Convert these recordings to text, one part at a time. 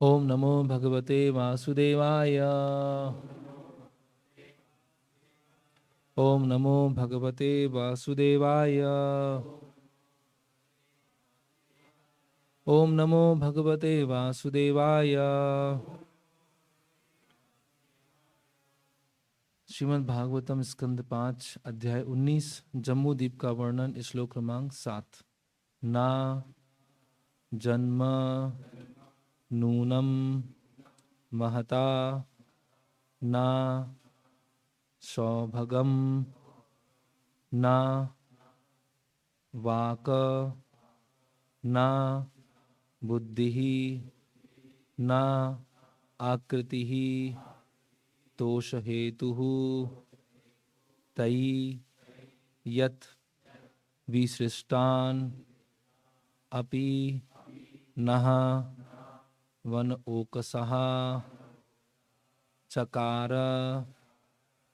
ओम नमो भगवते वासुदेवाय। ओम नमो भगवते वासुदेवाय। ओम नमो भगवते वासुदेवाय। श्रीमद् भागवतम स्कंद 5 अध्याय 19 जम्बूद्वीप का वर्णन श्लोक क्रमांक 7। ना जन्म नूनम महता न सौभगम न वाक न बुद्धि न आकृति तोष हेतु तई यत् विसृष्टान अपि नः वन ओकसः चकार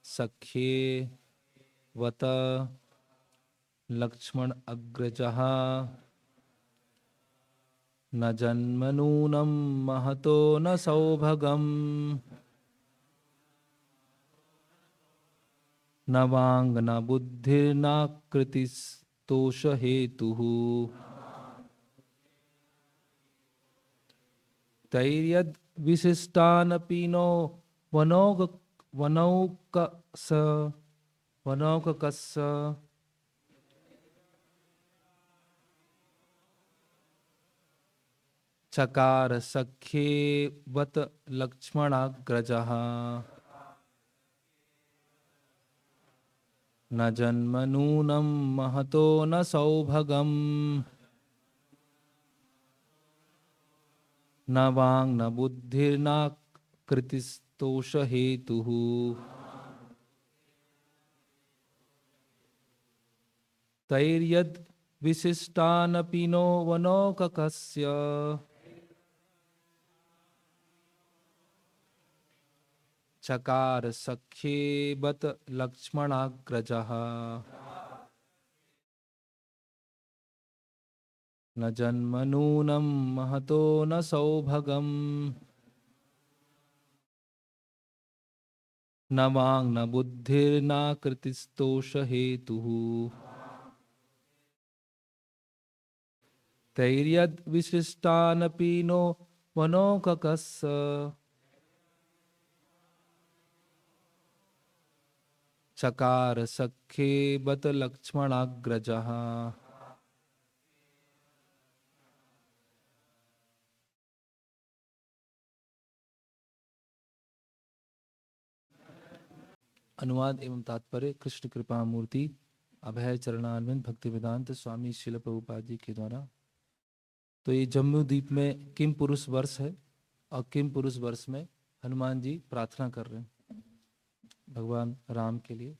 सख्ये वत लक्ष्मण अग्रजः न जन्मनूनं महतो न सौभगम् न वांग न बुद्धिर्नाकृतिस्तोष हेतुः तैर्यद् विशिष्टानपि नो वनौकस वनौककस्य चकार सख्येवत लक्ष्मणाग्रजः न जन्म नूनं महतो न सौभगम् न वांग न बुद्धिर्नाकृतिस्तोष हेतुः तैर्यद् विशिष्टानपि नो वनौककस्य चकार सख्येवत लक्ष्मणाग्रजः न जन्म नूनं महतो न सौभगम् न वांग न बुद्धिर्नाकृतिस्तोष हेतुः तैर्यद् विशिष्टानपि नो वनौककस्य चकार सख्येवत लक्ष्मणाग्रजः अनुवाद एवं तात्पर्य कृष्ण कृपा मूर्ति अभय चरणारविंद भक्ति वेदांत स्वामी शिल प्रभुपाद जी के द्वारा। तो ये जम्मू द्वीप में किम पुरुष वर्ष है और किम पुरुष वर्ष में हनुमान जी प्रार्थना कर रहे हैं भगवान राम के लिए।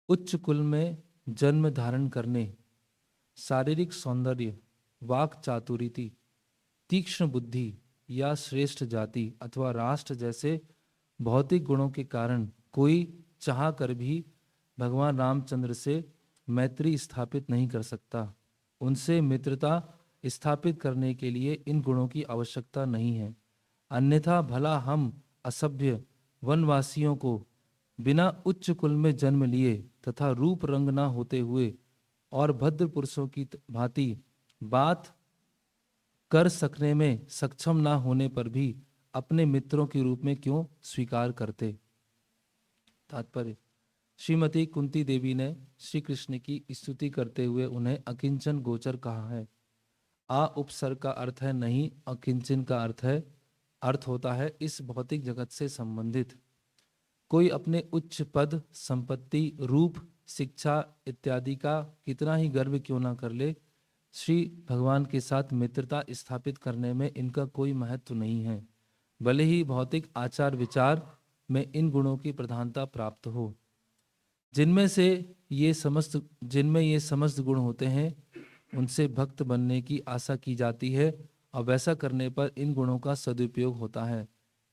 उच्च कुल में जन्म धारण करने, शारीरिक सौंदर्य, वाक चातुरीति, तीक्ष्ण बुद्धि या श्रेष्ठ जाति अथवा राष्ट्र जैसे भौतिक गुणों के कारण कोई चाह कर भी भगवान रामचंद्र से मैत्री स्थापित नहीं कर सकता। उनसे मित्रता स्थापित करने के लिए इन गुणों की आवश्यकता नहीं है। अन्यथा भला हम असभ्य वनवासियों को बिना उच्च कुल में जन्म लिए तथा रूप रंग न होते हुए और भद्र पुरुषों की भांति बात कर सकने में सक्षम ना होने पर भी अपने मित्रों के रूप में क्यों स्वीकार करते। तात्पर्य, श्रीमती कुंती देवी ने श्री कृष्ण की स्तुति करते हुए उन्हें अकिंचन गोचर कहा है। आ उपसर्ग का अर्थ है नहीं, अकिंचन का अर्थ होता है इस भौतिक जगत से संबंधित। कोई अपने उच्च पद, संपत्ति, रूप, शिक्षा इत्यादि का कितना ही गर्व क्यों ना कर ले, श्री भगवान के साथ मित्रता स्थापित करने में इनका कोई महत्व नहीं है, भले ही भौतिक आचार विचार में इन गुणों की प्रधानता प्राप्त हो। जिनमें ये समस्त गुण होते हैं उनसे भक्त बनने की आशा की जाती है और वैसा करने पर इन गुणों का सदुपयोग होता है।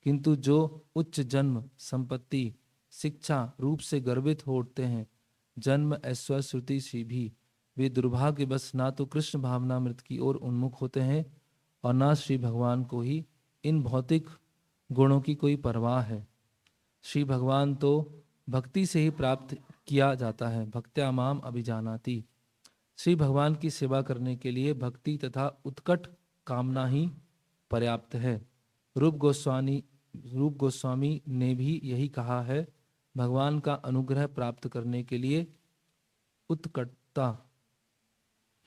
किंतु जो उच्च जन्म, संपत्ति, शिक्षा, रूप से गर्वित हो उठते हैं, जन्म ऐश्वर्य श्रुति से भी वे दुर्भाग्यवश ना तो कृष्ण भावनामृत की ओर उन्मुख होते हैं और ना श्री भगवान को ही इन भौतिक गुणों की कोई परवाह है। श्री भगवान तो भक्ति से ही प्राप्त किया जाता है। भक्त्या माम अभिजानाति। श्री भगवान की सेवा करने के लिए भक्ति तथा उत्कट कामना ही पर्याप्त है। रूप गोस्वामी ने भी यही कहा है। भगवान का अनुग्रह प्राप्त करने के लिए उत्कटता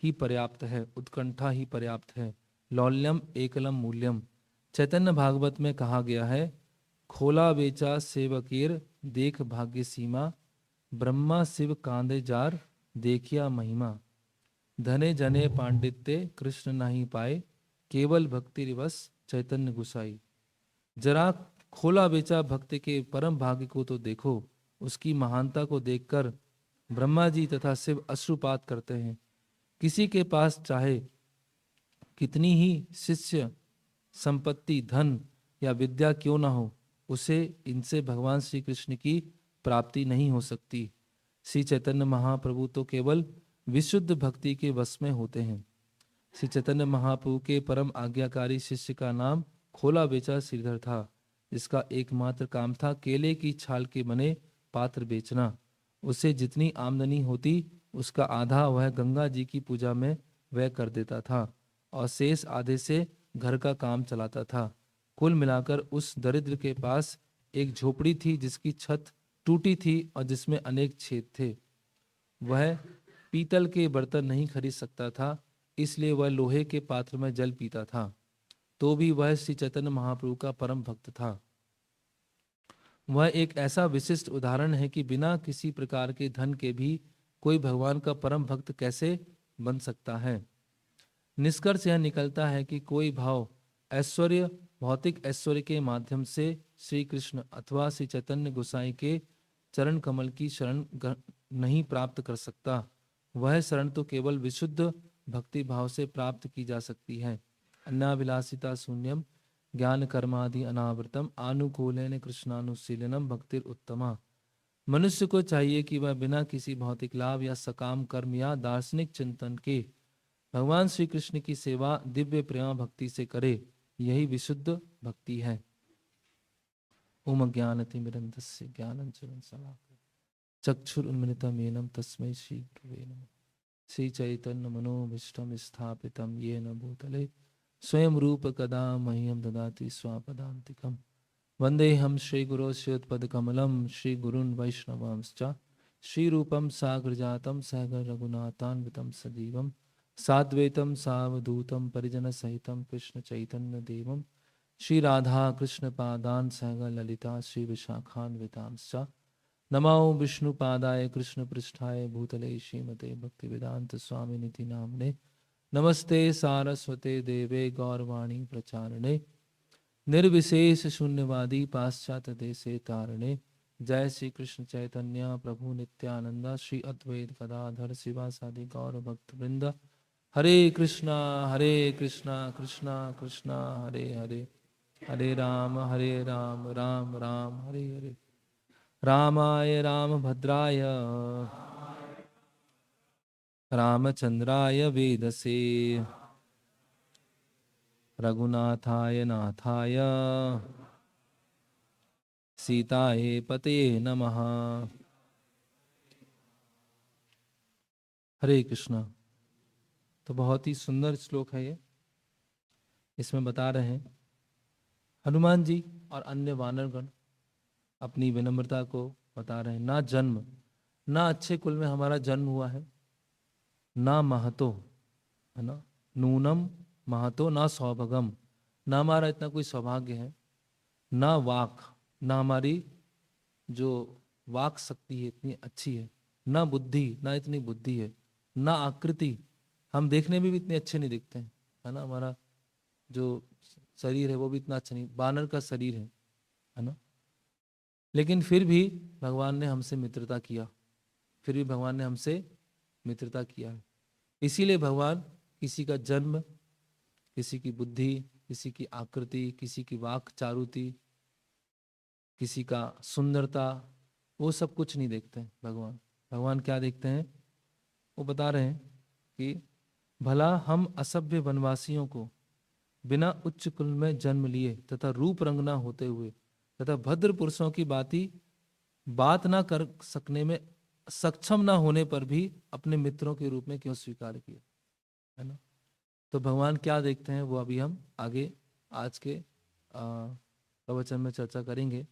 ही पर्याप्त है, उत्कंठा ही पर्याप्त है। लौल्यम एकलम मूल्यम। चैतन्य भागवत में कहा गया है, खोला बेचा सेवकेर देख भाग्य सीमा, ब्रह्मा शिव कांदे जार देखिया महिमा। धने जने पांडित्य कृष्ण नहीं पाए, केवल भक्ति रिवस चैतन्य गुसाई। जरा खोला बेचा भक्ति के परम भाग्य को तो देखो। उसकी महानता को देखकर ब्रह्मा जी तथा शिव अश्रुपात करते हैं। किसी के पास चाहे कितनी ही शिष्य संपत्ति, धन या विद्या क्यों ना हो, उसे इनसे भगवान श्री कृष्ण की प्राप्ति नहीं हो सकती। श्री चैतन्य महाप्रभु तो केवल विशुद्ध भक्ति के वश में होते हैं। श्री चैतन्य महाप्रभु के परम आज्ञाकारी शिष्य का नाम खोला बेचा श्रीधर था, जिसका एकमात्र काम था केले की छाल के बने पात्र बेचना। उसे जितनी आमदनी होती उसका आधा वह गंगा जी की पूजा में व्यय कर देता था और शेष आधे से घर का काम चलाता था। कुल मिलाकर उस दरिद्र के पास एक झोपड़ी थी जिसकी छत टूटी थी और जिसमें अनेक छेद थे। वह पीतल के बर्तन नहीं खरीद सकता था, इसलिए वह लोहे के पात्र में जल पीता था। तो भी वह श्री चैतन्य महाप्रभु का परम भक्त था। वह एक ऐसा विशिष्ट उदाहरण है कि बिना किसी प्रकार के धन के भी कोई भगवान का परम भक्त कैसे बन सकता है। निष्कर्ष यह निकलता है कि कोई भाव ऐश्वर्य, भौतिक ऐश्वर्य के माध्यम से श्री कृष्ण अथवा श्री चैतन्य गोसाई के चरण कमल की शरण नहीं प्राप्त कर सकता। वह शरण तो केवल विशुद्ध भक्ति भाव से प्राप्त की जा सकती है। अन्नाभिलाषिता शून्यम ज्ञान कर्मादि अनावृतम आनुकूलेन कृष्णानुशीलनम भक्तिर उत्तमा। मनुष्य को चाहिए कि वह बिना किसी भौतिक लाभ या सकाम कर्म या दार्शनिक चिंतन के भगवान श्री कृष्ण की सेवा दिव्य प्रेम भक्ति से करे। यही विशुद्ध भक्ति है। ओम ज्ञानतिमिरन्धस्य ज्ञानांजनं शलाकया चक्षुरुन्मिलितं तस्मै श्री गुरवे नमः। श्री चैतन्य मनोभीष्टं स्थापितं येन भूतले स्वयं रूप कदा मह्यं ददाति स्वापदान्तिकम्। वन्देऽहं श्रीगुरो श्रीयुतपदकमलं श्रीगुरून् वैष्णवांश्च श्रीरूपं साग्रजातं सहगण रघुनाथान्वितं सजीवं साद्वैतं सावधूतं परिजनसहितं कृष्ण चैतन्य देवं श्री राधा कृष्ण पादान् सहगण ललिता श्री विशाखान्वितांश्च। नमो विष्णुपादाय कृष्ण पृष्ठाय भूतले श्रीमते भक्तिवेदांत स्वामिनिति नामने। नमस्ते सारस्वते देवे गौरवाणी प्रचारणे निर्विशेष शून्यवादी पाश्चात्य देशे तारणे। जय श्री कृष्ण चैतन्य प्रभु नित्यानंद श्री अद्वैत गदाधर शिवासादि गौर भक्त वृंद। हरे कृष्णा कृष्णा कृष्णा हरे हरे, हरे राम राम राम हरे हरे। रामाय रामभद्राय रामचंद्राय वेदसे रघुनाथाय नाथाय सीताये पतये नमः। हरे कृष्णा। तो बहुत ही सुंदर श्लोक है ये। इसमें बता रहे हैं हनुमान जी और अन्य वानरगण अपनी विनम्रता को बता रहे हैं। ना जन्म, ना अच्छे कुल में हमारा जन्म हुआ है, ना महतो, है ना, नूनम महतो ना सौभागम, ना हमारा इतना कोई सौभाग्य है, ना वाक, ना हमारी जो वाक शक्ति है इतनी अच्छी है, ना बुद्धि, ना इतनी बुद्धि है, ना आकृति, हम देखने में भी इतने अच्छे नहीं दिखते हैं, है ना, हमारा जो शरीर है वो भी इतना अच्छा नहीं, बानर का शरीर है ना, लेकिन फिर भी भगवान ने हमसे मित्रता किया, फिर भी भगवान ने हमसे मित्रता किया है। इसीलिए भगवान किसी का जन्म, किसी की बुद्धि, किसी की आकृति, किसी की वाक चारुति, किसी का सुंदरता, वो सब कुछ नहीं देखते हैं। भगवान क्या देखते हैं? वो बता रहे हैं कि भला हम असभ्य वनवासियों को बिना उच्च कुल में जन्म लिए तथा रूप रंग ना होते हुए तथा भद्र पुरुषों की बात ना कर सकने में सक्षम ना होने पर भी अपने मित्रों के रूप में क्यों स्वीकार किया, है ना। तो भगवान क्या देखते हैं वो अभी हम आगे आज के प्रवचन में चर्चा करेंगे।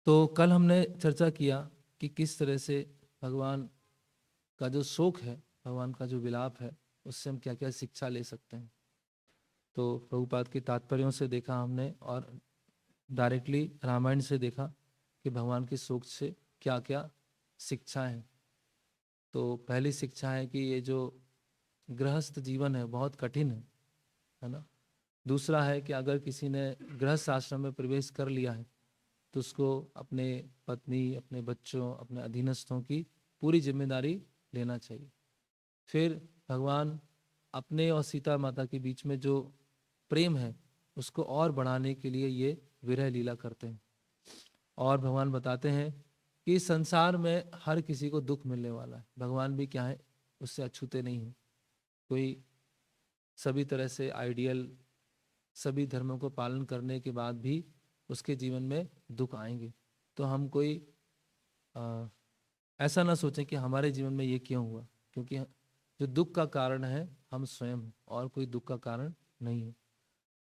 तो कल हमने चर्चा किया कि किस तरह से भगवान का जो शोक है, भगवान का जो विलाप है, उससे हम क्या क्या शिक्षा ले सकते हैं। तो प्रभुपाद के तात्पर्यों से देखा हमने और डायरेक्टली रामायण से देखा कि भगवान के शोक से क्या क्या शिक्षा है। तो पहली शिक्षा है कि ये जो गृहस्थ जीवन है बहुत कठिन है ना। दूसरा है कि अगर किसी ने गृहस्थ आश्रम में प्रवेश कर लिया है तो उसको अपने पत्नी, अपने बच्चों, अपने अधीनस्थों की पूरी जिम्मेदारी लेना चाहिए। फिर भगवान अपने और सीता माता के बीच में जो प्रेम है उसको और बढ़ाने के लिए ये विरह लीला करते हैं। और भगवान बताते हैं कि संसार में हर किसी को दुख मिलने वाला है, भगवान भी क्या है उससे अछूते नहीं है। कोई सभी तरह से आइडियल, सभी धर्मों को पालन करने के बाद भी उसके जीवन में दुख आएंगे। तो हम कोई ऐसा ना सोचें कि हमारे जीवन में ये क्यों हुआ, क्योंकि जो दुख का कारण है हम स्वयं हैं और कोई दुख का कारण नहीं है।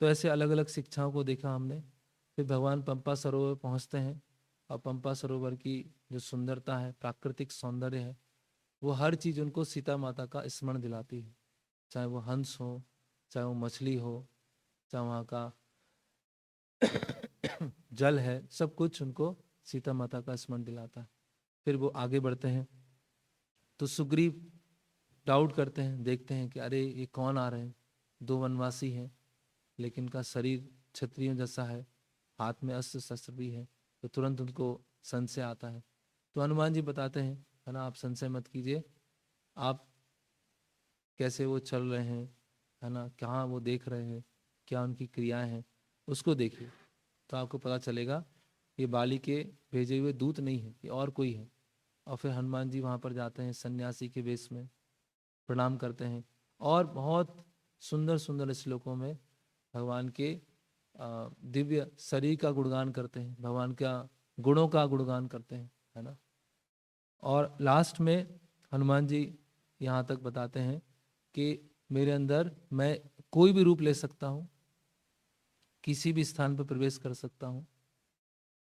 तो ऐसे अलग अलग शिक्षाओं को देखा हमने। फिर भगवान पंपा सरोवर पहुंचते हैं और पंपा सरोवर की जो सुंदरता है, प्राकृतिक सौंदर्य है, वो हर चीज़ उनको सीता माता का स्मरण दिलाती है। चाहे वो हंस हो, चाहे वो मछली हो, चाहे वहाँ का जल है, सब कुछ उनको सीता माता का स्मरण दिलाता है। फिर वो आगे बढ़ते हैं तो सुग्रीव डाउट करते हैं, देखते हैं कि अरे ये कौन आ रहे हैं, दो वनवासी हैं लेकिन इनका शरीर क्षत्रियों जैसा है, हाथ में अस्त्र शस्त्र भी है। तो तुरंत उनको संशय आता है। तो हनुमान जी बताते हैं, है ना, आप संशय मत कीजिए, आप कैसे वो चल रहे हैं, है ना, कहाँ वो देख रहे हैं, क्या उनकी क्रियाएं हैं, उसको देखिए तो आपको पता चलेगा ये बाली के भेजे हुए दूत नहीं है, ये और कोई है। और फिर हनुमान जी वहाँ पर जाते हैं सन्यासी के वेश में, प्रणाम करते हैं और बहुत सुंदर सुंदर श्लोकों में भगवान के दिव्य शरीर का गुणगान करते हैं, भगवान का गुणों का गुणगान करते हैं, है ना। और लास्ट में हनुमान जी यहाँ तक बताते हैं कि मेरे अंदर मैं कोई भी रूप ले सकता हूँ, किसी भी स्थान पर प्रवेश कर सकता हूँ,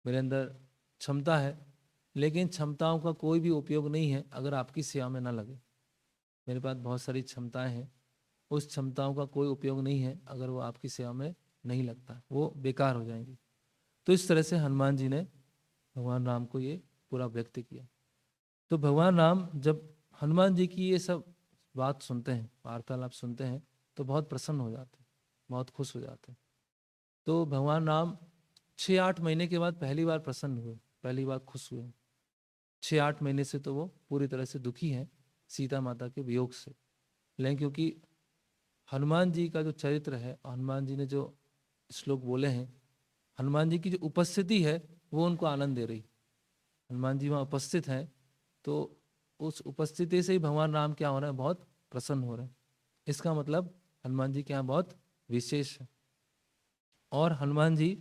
मेरे अंदर क्षमता है, लेकिन क्षमताओं का कोई भी उपयोग नहीं है अगर आपकी सेवा में ना लगे। मेरे पास बहुत सारी क्षमताएं हैं, उस क्षमताओं का कोई उपयोग नहीं है अगर वो आपकी सेवा में नहीं लगता, वो बेकार हो जाएंगी। तो इस तरह से हनुमान जी ने भगवान राम को ये पूरा व्यक्त किया। तो भगवान राम जब हनुमान जी की ये सब बात सुनते हैं, वार्तालाप सुनते हैं, तो बहुत प्रसन्न हो जाते हैं, बहुत खुश हो जाते हैं। तो भगवान राम 6-8 महीने के बाद पहली बार प्रसन्न हुए, पहली बार खुश हुए। 6-8 महीने से तो वो पूरी तरह से दुखी हैं सीता माता के वियोग से, लेकिन क्योंकि हनुमान जी का जो चरित्र है, हनुमान जी ने जो श्लोक बोले हैं, हनुमान जी की जो उपस्थिति है वो उनको आनंद दे रही। हनुमान जी वहाँ उपस्थित हैं तो उस उपस्थिति से ही भगवान राम क्या हो रहे हैं, बहुत प्रसन्न हो रहे हैं। इसका मतलब हनुमान जी के यहाँ बहुत विशेष है। और हनुमान जी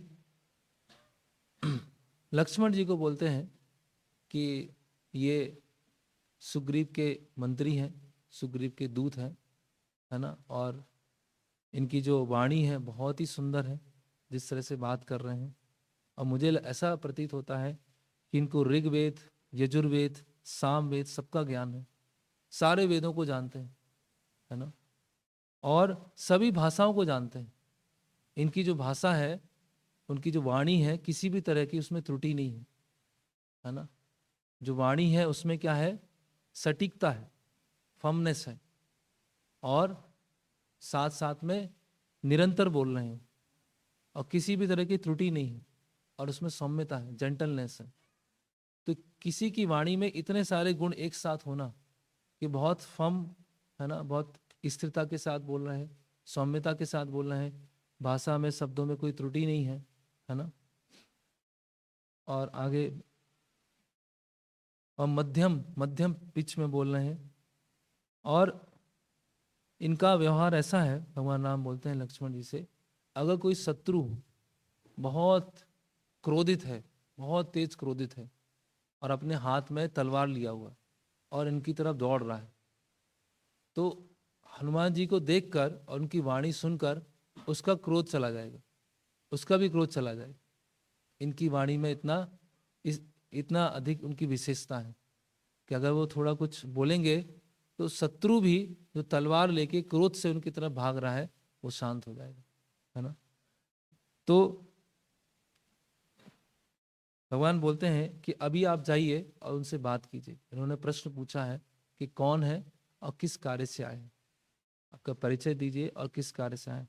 लक्ष्मण जी को बोलते हैं कि ये सुग्रीव के मंत्री हैं, सुग्रीव के दूत हैं, है ना, और इनकी जो वाणी है बहुत ही सुंदर है, जिस तरह से बात कर रहे हैं। और मुझे ऐसा प्रतीत होता है कि इनको ऋग्वेद, यजुर्वेद, सामवेद सबका ज्ञान है, सारे वेदों को जानते हैं, है ना, और सभी भाषाओं को जानते हैं। इनकी जो भाषा है, उनकी जो वाणी है, किसी भी तरह की उसमें त्रुटि नहीं है ना। जो वाणी है उसमें क्या है, सटीकता है, फर्मनेस है, और साथ साथ में निरंतर बोल रहे हैं और किसी भी तरह की त्रुटि नहीं है, और उसमें सौम्यता है, जेंटलनेस है। तो किसी की वाणी में इतने सारे गुण एक साथ होना कि बहुत फर्म, है ना, बहुत स्थिरता के साथ बोल रहे हैं, सौम्यता के साथ बोल रहे हैं, भाषा में शब्दों में कोई त्रुटि नहीं है ना, और आगे और मध्यम मध्यम पिच में बोल रहे हैं, और इनका व्यवहार ऐसा है, भगवान राम बोलते हैं लक्ष्मण जी से, अगर कोई शत्रु बहुत क्रोधित है, बहुत तेज क्रोधित है और अपने हाथ में तलवार लिया हुआ है और इनकी तरफ दौड़ रहा है, तो हनुमान जी को देखकर और उनकी वाणी सुनकर उसका क्रोध चला जाएगा, उसका भी क्रोध चला जाएगा। इनकी वाणी में इतना अधिक उनकी विशेषता है कि अगर वो थोड़ा कुछ बोलेंगे तो शत्रु भी जो तलवार लेके क्रोध से उनकी तरफ भाग रहा है वो शांत हो जाएगा, है ना। तो भगवान बोलते हैं कि अभी आप जाइए और उनसे बात कीजिए। इन्होंने प्रश्न पूछा है कि कौन है और किस कार्य से आए हैं, आपका परिचय दीजिए और किस कार्य से आए।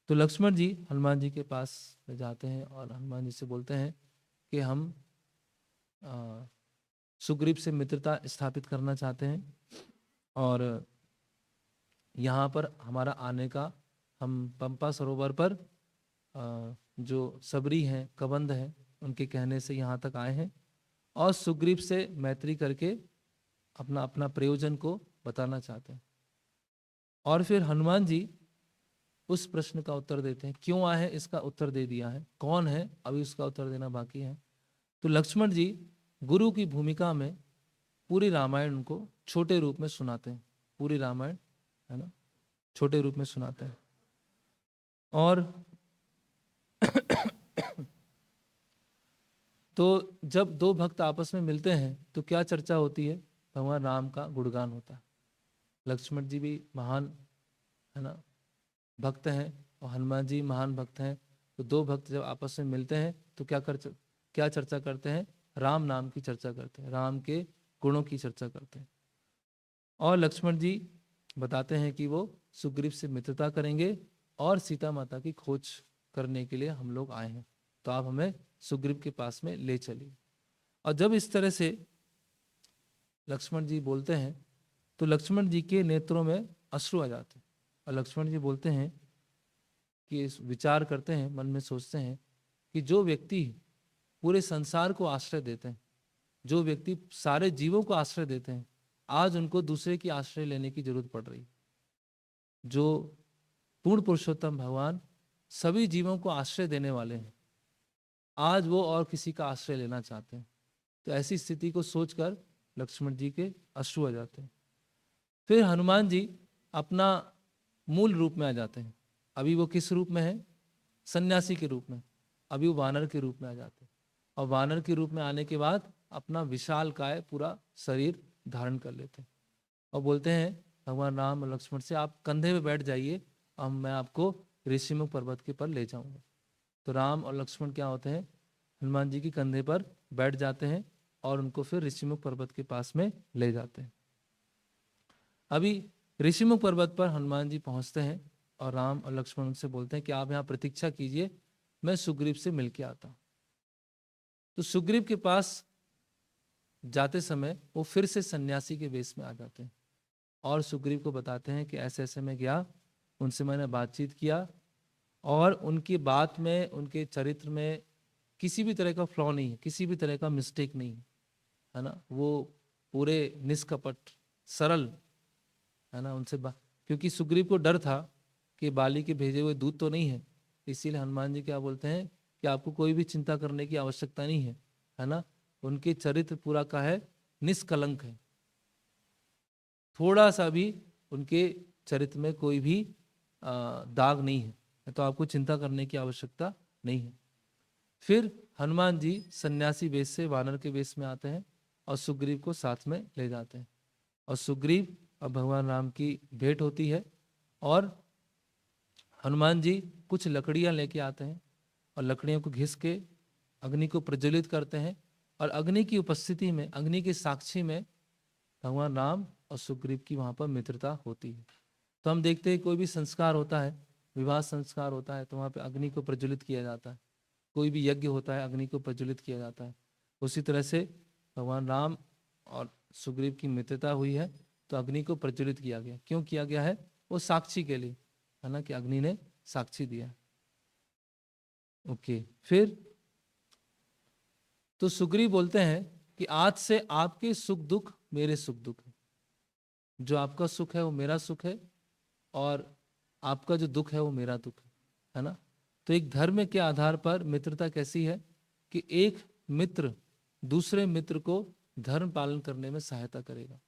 तो लक्ष्मण जी हनुमान जी के पास जाते हैं और हनुमान जी से बोलते हैं कि हम सुग्रीव से मित्रता स्थापित करना चाहते हैं और यहाँ पर हमारा आने का, हम पंपा सरोवर पर जो सबरी हैं, कबंध हैं, उनके कहने से यहाँ तक आए हैं और सुग्रीव से मैत्री करके अपना अपना प्रयोजन को बताना चाहते हैं। और फिर हनुमान जी उस प्रश्न का उत्तर देते हैं, क्यों आए हैं इसका उत्तर दे दिया है, कौन है अभी उसका उत्तर देना बाकी है। तो लक्ष्मण जी गुरु की भूमिका में पूरी रामायण उनको छोटे रूप में सुनाते हैं, पूरी रामायण, है ना, छोटे रूप में सुनाते हैं। और तो जब दो भक्त आपस में मिलते हैं तो क्या चर्चा होती है, भगवान राम का गुणगान होता है। लक्ष्मण जी भी महान, है ना, भक्त हैं और हनुमान जी महान भक्त हैं। तो दो भक्त जब आपस में मिलते हैं तो क्या चर्चा करते हैं, राम नाम की चर्चा करते हैं, राम के गुणों की चर्चा करते हैं। और लक्ष्मण जी बताते हैं कि वो सुग्रीव से मित्रता करेंगे और सीता माता की खोज करने के लिए हम लोग आए हैं, तो आप हमें सुग्रीव के पास में ले चलिए। और जब इस तरह से लक्ष्मण जी बोलते हैं तो लक्ष्मण जी के नेत्रों में अश्रु आ जाते हैं और लक्ष्मण जी बोलते हैं कि विचार करते हैं, मन में सोचते हैं कि जो व्यक्ति पूरे संसार को आश्रय देते हैं, जो व्यक्ति सारे जीवों को आश्रय देते हैं, आज उनको दूसरे की आश्रय लेने की जरूरत पड़ रही। जो पूर्ण पुरुषोत्तम भगवान सभी जीवों को आश्रय देने वाले हैं, आज वो और किसी का आश्रय लेना चाहते हैं। तो ऐसी स्थिति को सोचकर लक्ष्मण जी के अश्रु आ जाते हैं। फिर हनुमान जी अपना मूल रूप में आ जाते हैं। अभी वो किस रूप में है, सन्यासी के रूप में, अभी वो वानर के रूप में आ जाते हैं। और वानर के रूप में आने के बाद अपना विशाल काय पूरा शरीर धारण कर लेते हैं और बोलते हैं भगवान राम और लक्ष्मण से, आप कंधे पे बैठ जाइए, अब मैं आपको ऋषिमुख पर्वत के पर ले जाऊंगा। तो राम और लक्ष्मण क्या होते हैं, हनुमान जी के कंधे पर बैठ जाते हैं और उनको फिर ऋषिमुख पर्वत के पास में ले जाते हैं। अभी ऋषिमुख पर्वत पर हनुमान जी पहुंचते हैं और राम और लक्ष्मण उनसे बोलते हैं कि आप यहाँ प्रतीक्षा कीजिए, मैं सुग्रीव से मिलके आता हूं। तो सुग्रीव के पास जाते समय वो फिर से सन्यासी के वेश में आ जाते हैं और सुग्रीव को बताते हैं कि ऐसे ऐसे मैं गया, उनसे मैंने बातचीत किया और उनकी बात में, उनके चरित्र में किसी भी तरह का फ्लॉ नहीं है, किसी भी तरह का मिस्टेक नहीं है ना। वो पूरे निष्कपट सरल, है ना, उनसे क्योंकि सुग्रीव को डर था कि बाली के भेजे हुए दूत तो नहीं है, इसीलिए हनुमान जी क्या बोलते हैं कि आपको कोई भी चिंता करने की आवश्यकता नहीं है ना। उनके चरित्र पूरा का है, निष्कलंक है, थोड़ा सा भी उनके चरित्र में कोई भी दाग नहीं है, तो आपको चिंता करने की आवश्यकता नहीं है। फिर हनुमान जी सन्यासी वेश से वानर के वेश में आते हैं और सुग्रीव को साथ में ले जाते हैं और सुग्रीव और भगवान राम की भेंट होती है और हनुमान जी कुछ लकड़ियां लेके आते हैं और लकड़ियों को घिस के अग्नि को प्रज्वलित करते हैं और अग्नि की उपस्थिति में, अग्नि के साक्षी में भगवान राम और सुग्रीव की वहां पर मित्रता होती है। तो हम देखते हैं कोई भी संस्कार होता है, विवाह संस्कार होता है, तो वहां पे अग्नि को प्रज्वलित किया जाता है, कोई भी यज्ञ होता है अग्नि को प्रज्वलित किया जाता है। उसी तरह से भगवान राम और सुग्रीव की मित्रता हुई है तो अग्नि को प्रज्वलित किया गया। क्यों किया गया है, वो साक्षी के लिए, है ना, कि अग्नि ने साक्षी दिया। ओके, फिर तो सुग्रीव बोलते हैं कि आज से आपके सुख दुख मेरे सुख दुख है, जो आपका सुख है वो मेरा सुख है और आपका जो दुख है वो मेरा दुख है ना। तो एक धर्म के आधार पर मित्रता कैसी है कि एक मित्र दूसरे मित्र को धर्म पालन करने में सहायता करेगा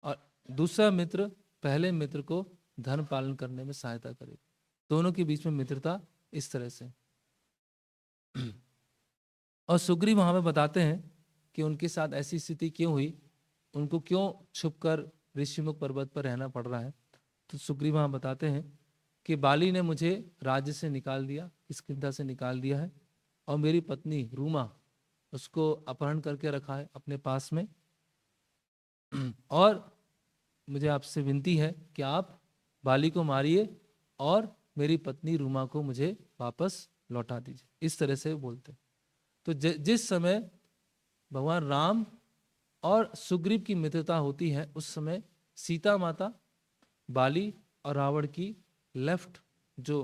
और दूसरा मित्र पहले मित्र को धर्म पालन करने में सहायता करेगा। दोनों के बीच में मित्रता इस तरह से। और सुग्रीव वहां पे बताते हैं कि उनके साथ ऐसी स्थिति क्यों हुई, उनको क्यों छुपकर ऋषिमुख पर्वत पर रहना पड़ रहा है। तो सुग्रीव वहां बताते हैं कि बाली ने मुझे राज्य से निकाल दिया, किष्किंधा से निकाल दिया है, और मेरी पत्नी रूमा उसको अपहरण करके रखा है अपने पास में। और मुझे आपसे विनती है कि आप बाली को मारिए और मेरी पत्नी रूमा को मुझे वापस लौटा दीजिए। इस तरह से बोलते। तो जिस समय भगवान राम और सुग्रीव की मित्रता होती है उस समय सीता माता बाली और रावण की लेफ्ट जो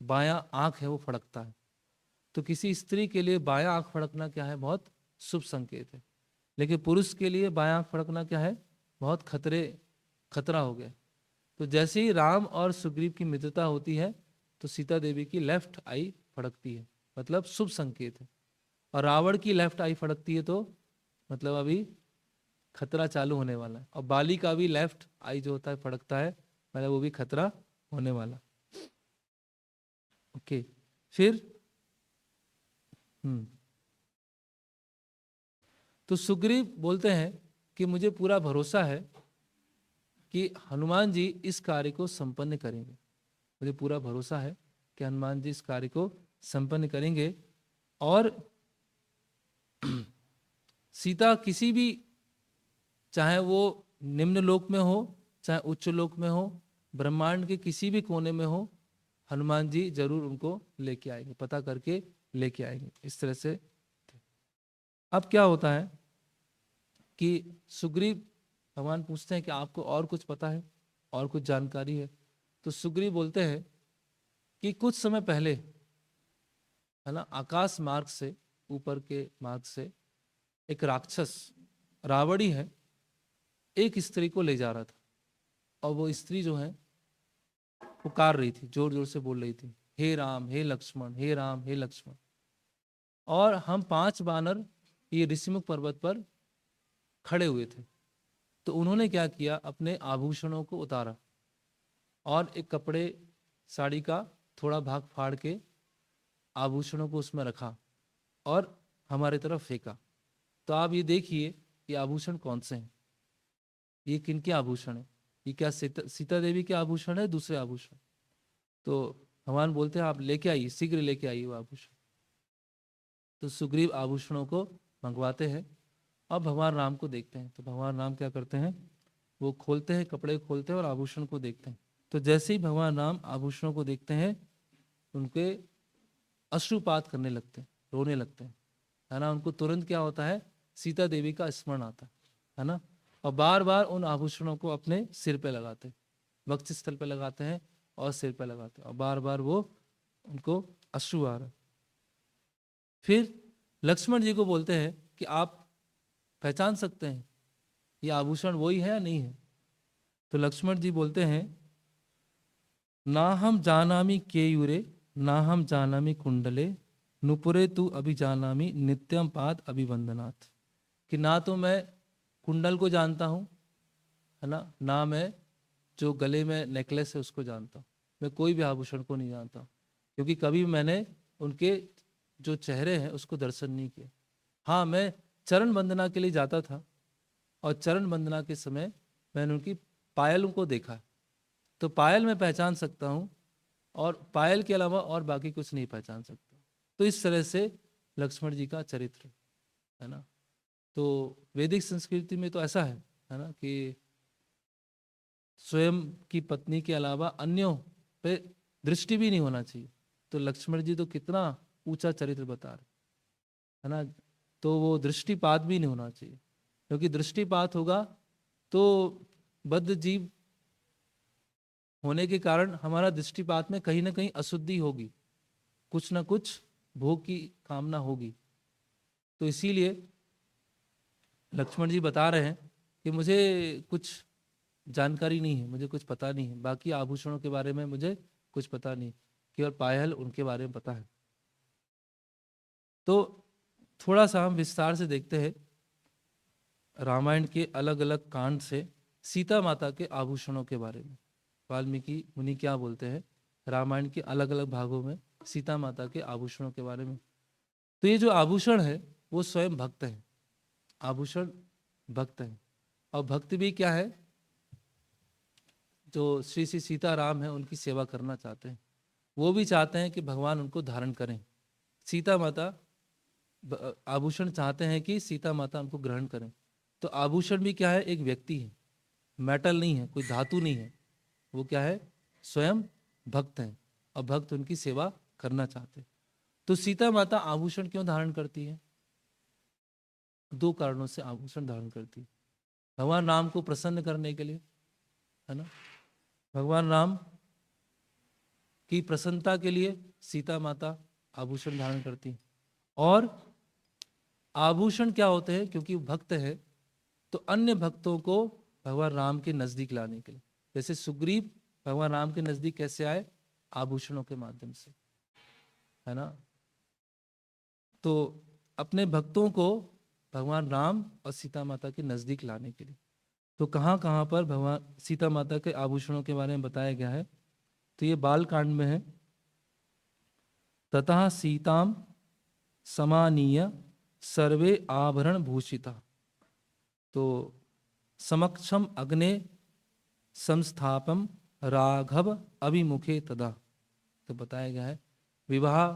बायां आंख है वो फड़कता है। तो किसी स्त्री के लिए बायां आंख फड़कना क्या है, बहुत शुभ संकेत है। लेकिन पुरुष के लिए बायां आंख फड़कना क्या है, बहुत खतरा हो गया। तो जैसे ही राम और सुग्रीव की मित्रता होती है तो सीता देवी की लेफ्ट आई फड़कती है, मतलब शुभ संकेत है। और रावण की लेफ्ट आई फड़कती है तो मतलब अभी खतरा चालू होने वाला है। और बाली का भी लेफ्ट आई जो होता है फड़कता है, मतलब वो भी खतरा होने वाला। ओके, फिर तो सुग्रीव बोलते हैं कि मुझे पूरा भरोसा है कि हनुमान जी इस कार्य को संपन्न करेंगे। मुझे पूरा भरोसा है कि हनुमान जी इस कार्य को संपन्न करेंगे। और सीता किसी भी, चाहे वो निम्न लोक में हो चाहे उच्च लोक में हो, ब्रह्मांड के किसी भी कोने में हो, हनुमान जी जरूर उनको लेके आएंगे, पता करके लेके आएंगे। इस तरह से अब क्या होता है कि सुग्रीव, भगवान पूछते हैं कि आपको और कुछ पता है, और कुछ जानकारी है। तो सुग्रीव बोलते हैं कि कुछ समय पहले है ना, आकाश मार्ग से, ऊपर के मार्ग से एक राक्षस रावणी है, एक स्त्री को ले जा रहा था। और वो स्त्री जो है पुकार रही थी, जोर जोर से बोल रही थी, हे राम हे लक्ष्मण, हे राम हे लक्ष्मण। और हम 5 बानर ये ऋषिमुख पर्वत पर खड़े हुए थे। तो उन्होंने क्या किया, अपने आभूषणों को उतारा और एक कपड़े साड़ी का थोड़ा भाग फाड़ के आभूषणों को उसमें रखा और हमारे तरफ फेंका। तो आप ये देखिए ये आभूषण कौन से हैं, ये किनके आभूषण है, ये क्या सीता देवी के आभूषण है, दूसरे आभूषण। तो भगवान बोलते हैं आप लेके आइए, शीघ्र लेके आइए वो आभूषण। तो सुग्रीव आभूषणों को मंगवाते हैं और भगवान राम को देखते हैं। तो भगवान राम क्या करते हैं, वो खोलते हैं, कपड़े खोलते हैं और आभूषण को देखते हैं। तो जैसे ही भगवान राम आभूषणों को देखते हैं उनके अश्रुपात करने लगते हैं, रोने लगते हैं, है ना। उनको तुरंत क्या होता है, सीता देवी का स्मरण आता है ना। और बार बार उन आभूषणों को अपने सिर पे लगाते हैं, वक्षस्थल पे लगाते हैं और सिर पे लगाते हैं, और बार बार वो उनको अश्रु आ रहा है। फिर लक्ष्मण जी को बोलते हैं कि आप पहचान सकते हैं ये आभूषण वही है या नहीं है। तो लक्ष्मण जी बोलते हैं, ना हम जानामि केयूरे ना हम जानामि कुंडले नुपुरे तू अभिजानामि नित्यम पाद अभिवंदनाथ। कि ना तो मैं कुंडल को जानता हूँ, है ना मैं जो गले में नेकलेस है उसको जानता हूँ, मैं कोई भी आभूषण को नहीं जानता हूँ, क्योंकि कभी मैंने उनके जो चेहरे हैं उसको दर्शन नहीं किया। हाँ, मैं चरण वंदना के लिए जाता था और चरण वंदना के समय मैंने उनकी पायलों को देखा, तो पायल मैं पहचान सकता हूँ और पायल के अलावा और बाकी कुछ नहीं पहचान सकता। तो इस तरह से लक्ष्मण जी का चरित्र है ना। तो वैदिक संस्कृति में तो ऐसा है ना, कि स्वयं की पत्नी के अलावा अन्यों पे दृष्टि भी नहीं होना चाहिए। तो लक्ष्मण जी तो कितना ऊंचा चरित्र बता रहे है ना। तो वो दृष्टिपात भी नहीं होना चाहिए, क्योंकि दृष्टिपात होगा तो बद्ध जीव होने के कारण हमारा दृष्टिपात में कहीं ना कहीं अशुद्धि होगी, कुछ ना कुछ भोग की कामना होगी। तो इसीलिए लक्ष्मण जी बता रहे हैं कि मुझे कुछ जानकारी नहीं है, मुझे कुछ पता नहीं है, बाकी आभूषणों के बारे में मुझे कुछ पता नहीं, केवल पायल उनके बारे में पता है। तो थोड़ा सा हम विस्तार से देखते हैं रामायण के अलग अलग कांड से सीता माता के आभूषणों के बारे में। वाल्मीकि मुनि क्या बोलते हैं रामायण के अलग अलग भागों में सीता माता के आभूषणों के बारे में। तो ये जो आभूषण है वो स्वयं भक्त है, आभूषण भक्त है। और भक्त भी क्या है, जो श्री श्री सीताराम है उनकी सेवा करना चाहते हैं, वो भी चाहते हैं कि भगवान उनको धारण करें। सीता माता आभूषण चाहते हैं कि सीता माता उनको ग्रहण करें। तो आभूषण भी क्या है, एक व्यक्ति है, मेटल नहीं है, कोई धातु नहीं है, वो क्या है, स्वयं भक्त हैं और भक्त उनकी सेवा करना चाहते हैं। तो सीता माता आभूषण क्यों धारण करती है? दो कारणों से आभूषण धारण करती है। भगवान राम को प्रसन्न करने के लिए, है ना, भगवान राम की प्रसन्नता के लिए सीता माता आभूषण धारण करती है। और आभूषण क्या होते हैं, क्योंकि वो भक्त है तो अन्य भक्तों को भगवान राम के नजदीक लाने के लिए, जैसे सुग्रीव भगवान राम के नजदीक कैसे आए, आभूषणों के माध्यम से, है ना। तो अपने भक्तों को भगवान राम और सीता माता के नजदीक लाने के लिए, तो कहाँ कहाँ पर भगवान सीता माता के आभूषणों के बारे में बताया गया है, तो ये बाल कांड में है। ततः सीताम समानीय सर्वे आभरण भूषिता, तो समक्षम अग्ने संस्थापम राघव अभिमुखे तदा, तो बताया गया है विवाह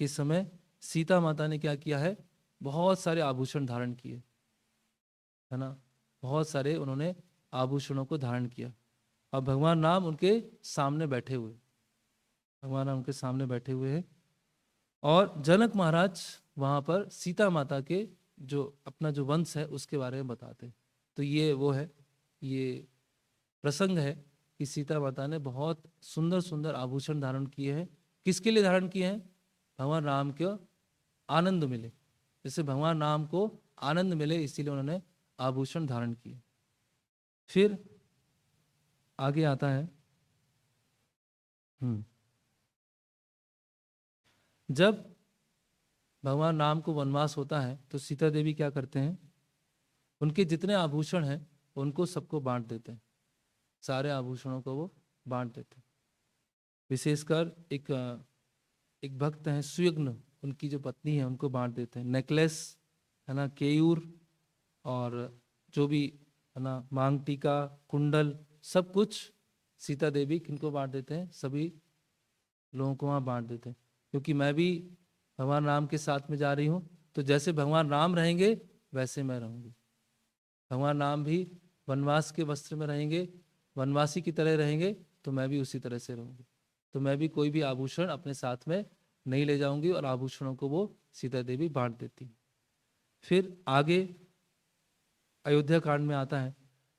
के समय सीता माता ने क्या किया है, बहुत सारे आभूषण धारण किए, है ना, बहुत सारे उन्होंने आभूषणों को धारण किया। और भगवान राम उनके सामने बैठे हुए, भगवान राम उनके सामने बैठे हुए हैं। और जनक महाराज वहाँ पर सीता माता के जो अपना जो वंश है उसके बारे में बताते हैं। तो ये वो है, ये प्रसंग है कि सीता माता ने बहुत सुंदर सुंदर आभूषण धारण किए हैं। किसके लिए धारण किए हैं? भगवान राम को आनंद मिले, जैसे भगवान राम को आनंद मिले इसीलिए उन्होंने आभूषण धारण किए। फिर आगे आता है, जब भगवान राम को वनवास होता है तो सीता देवी क्या करते हैं, उनके जितने आभूषण हैं उनको सबको बांट देते हैं, सारे आभूषणों को वो बांट देते हैं। विशेषकर एक भक्त हैं सुयग्न, उनकी जो पत्नी है उनको बांट देते हैं। नेकलेस, है ना, केयूर और जो भी, है ना, मांग टीका, कुंडल, सब कुछ सीता देवी किनको बांट देते हैं, सभी लोगों को वहाँ बांट देते हैं। क्योंकि मैं भी भगवान राम के साथ में जा रही हूँ, तो जैसे भगवान राम रहेंगे वैसे मैं रहूँगी। भगवान राम भी वनवास के वस्त्र में रहेंगे, वनवासी की तरह रहेंगे, तो मैं भी उसी तरह से रहूँगी। तो मैं भी कोई भी आभूषण अपने साथ में नहीं ले जाऊंगी और आभूषणों को वो सीता देवी बांट देती। फिर आगे अयोध्या कांड में आता है,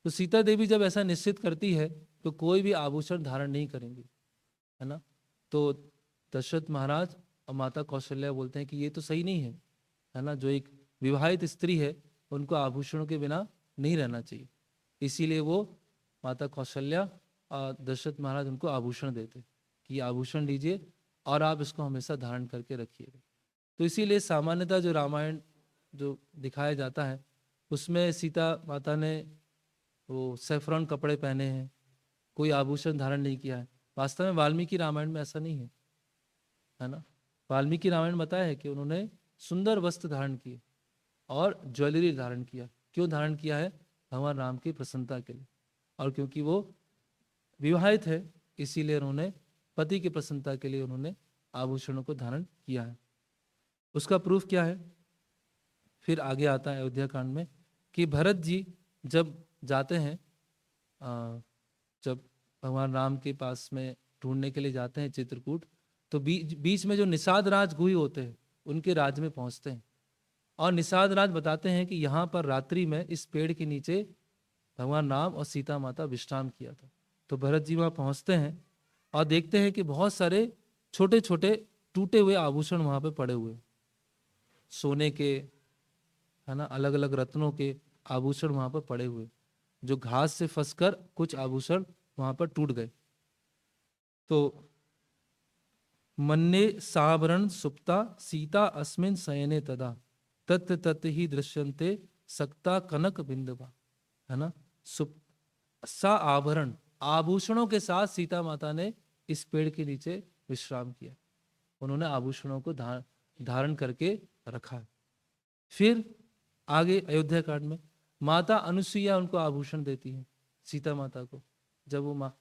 तो सीता देवी जब ऐसा निश्चित करती है तो कोई भी आभूषण धारण नहीं करेंगी, है ना। तो दशरथ महाराज और माता कौशल्या बोलते हैं कि ये तो सही नहीं है ना, जो एक विवाहित स्त्री है उनको आभूषणों के बिना नहीं रहना चाहिए। इसीलिए वो माता कौशल्या और दशरथ महाराज उनको आभूषण देते कि आभूषण लीजिए और आप इसको हमेशा धारण करके रखिएगा। तो इसीलिए सामान्यतः जो रामायण जो दिखाया जाता है उसमें सीता माता ने वो सैफरॉन कपड़े पहने हैं, कोई आभूषण धारण नहीं किया है। वास्तव में वाल्मीकि रामायण में ऐसा नहीं है ना। वाल्मीकि रामायण बताया है कि उन्होंने सुंदर वस्त्र धारण किए और ज्वेलरी धारण किया। क्यों धारण किया है? भगवान राम की प्रसन्नता के लिए, और क्योंकि वो विवाहित है इसीलिए उन्होंने पति की प्रसन्नता के लिए उन्होंने आभूषणों को धारण किया है। उसका प्रूफ क्या है? फिर आगे आता है अयोध्या कांड में कि भरत जी जब जाते हैं, जब भगवान राम के पास में ढूंढने के लिए जाते हैं चित्रकूट, तो बीच में जो निषाद राज गुही होते हैं उनके राज में पहुंचते हैं। और निषाद राज बताते हैं कि यहाँ पर रात्रि में इस पेड़ के नीचे भगवान राम और सीता माता विश्राम किया था। तो भरत जी वहाँ पहुँचते हैं और देखते हैं कि बहुत सारे छोटे छोटे टूटे हुए आभूषण वहाँ पे पड़े हुए, सोने के, है ना, अलग अलग रत्नों के आभूषण वहाँ पर पड़े हुए। जो घास से फंसकर कुछ आभूषण वहां पर टूट गए। तो मन्ने सावरण सुप्ता सीता अस्मिन शयने तदा तत् तत् ही दृश्यन्ते सक्ता कनक बिंदवा, है ना। सुप सा आभरण, आभूषणों के साथ सीता माता ने इस पेड़ के नीचे विश्राम किया। उन्होंने आभूषणों को धारण करके रखा है। फिर आगे अयोध्या कांड में माता अनुसुईया उनको आभूषण देती है, सीता माता को। जब वो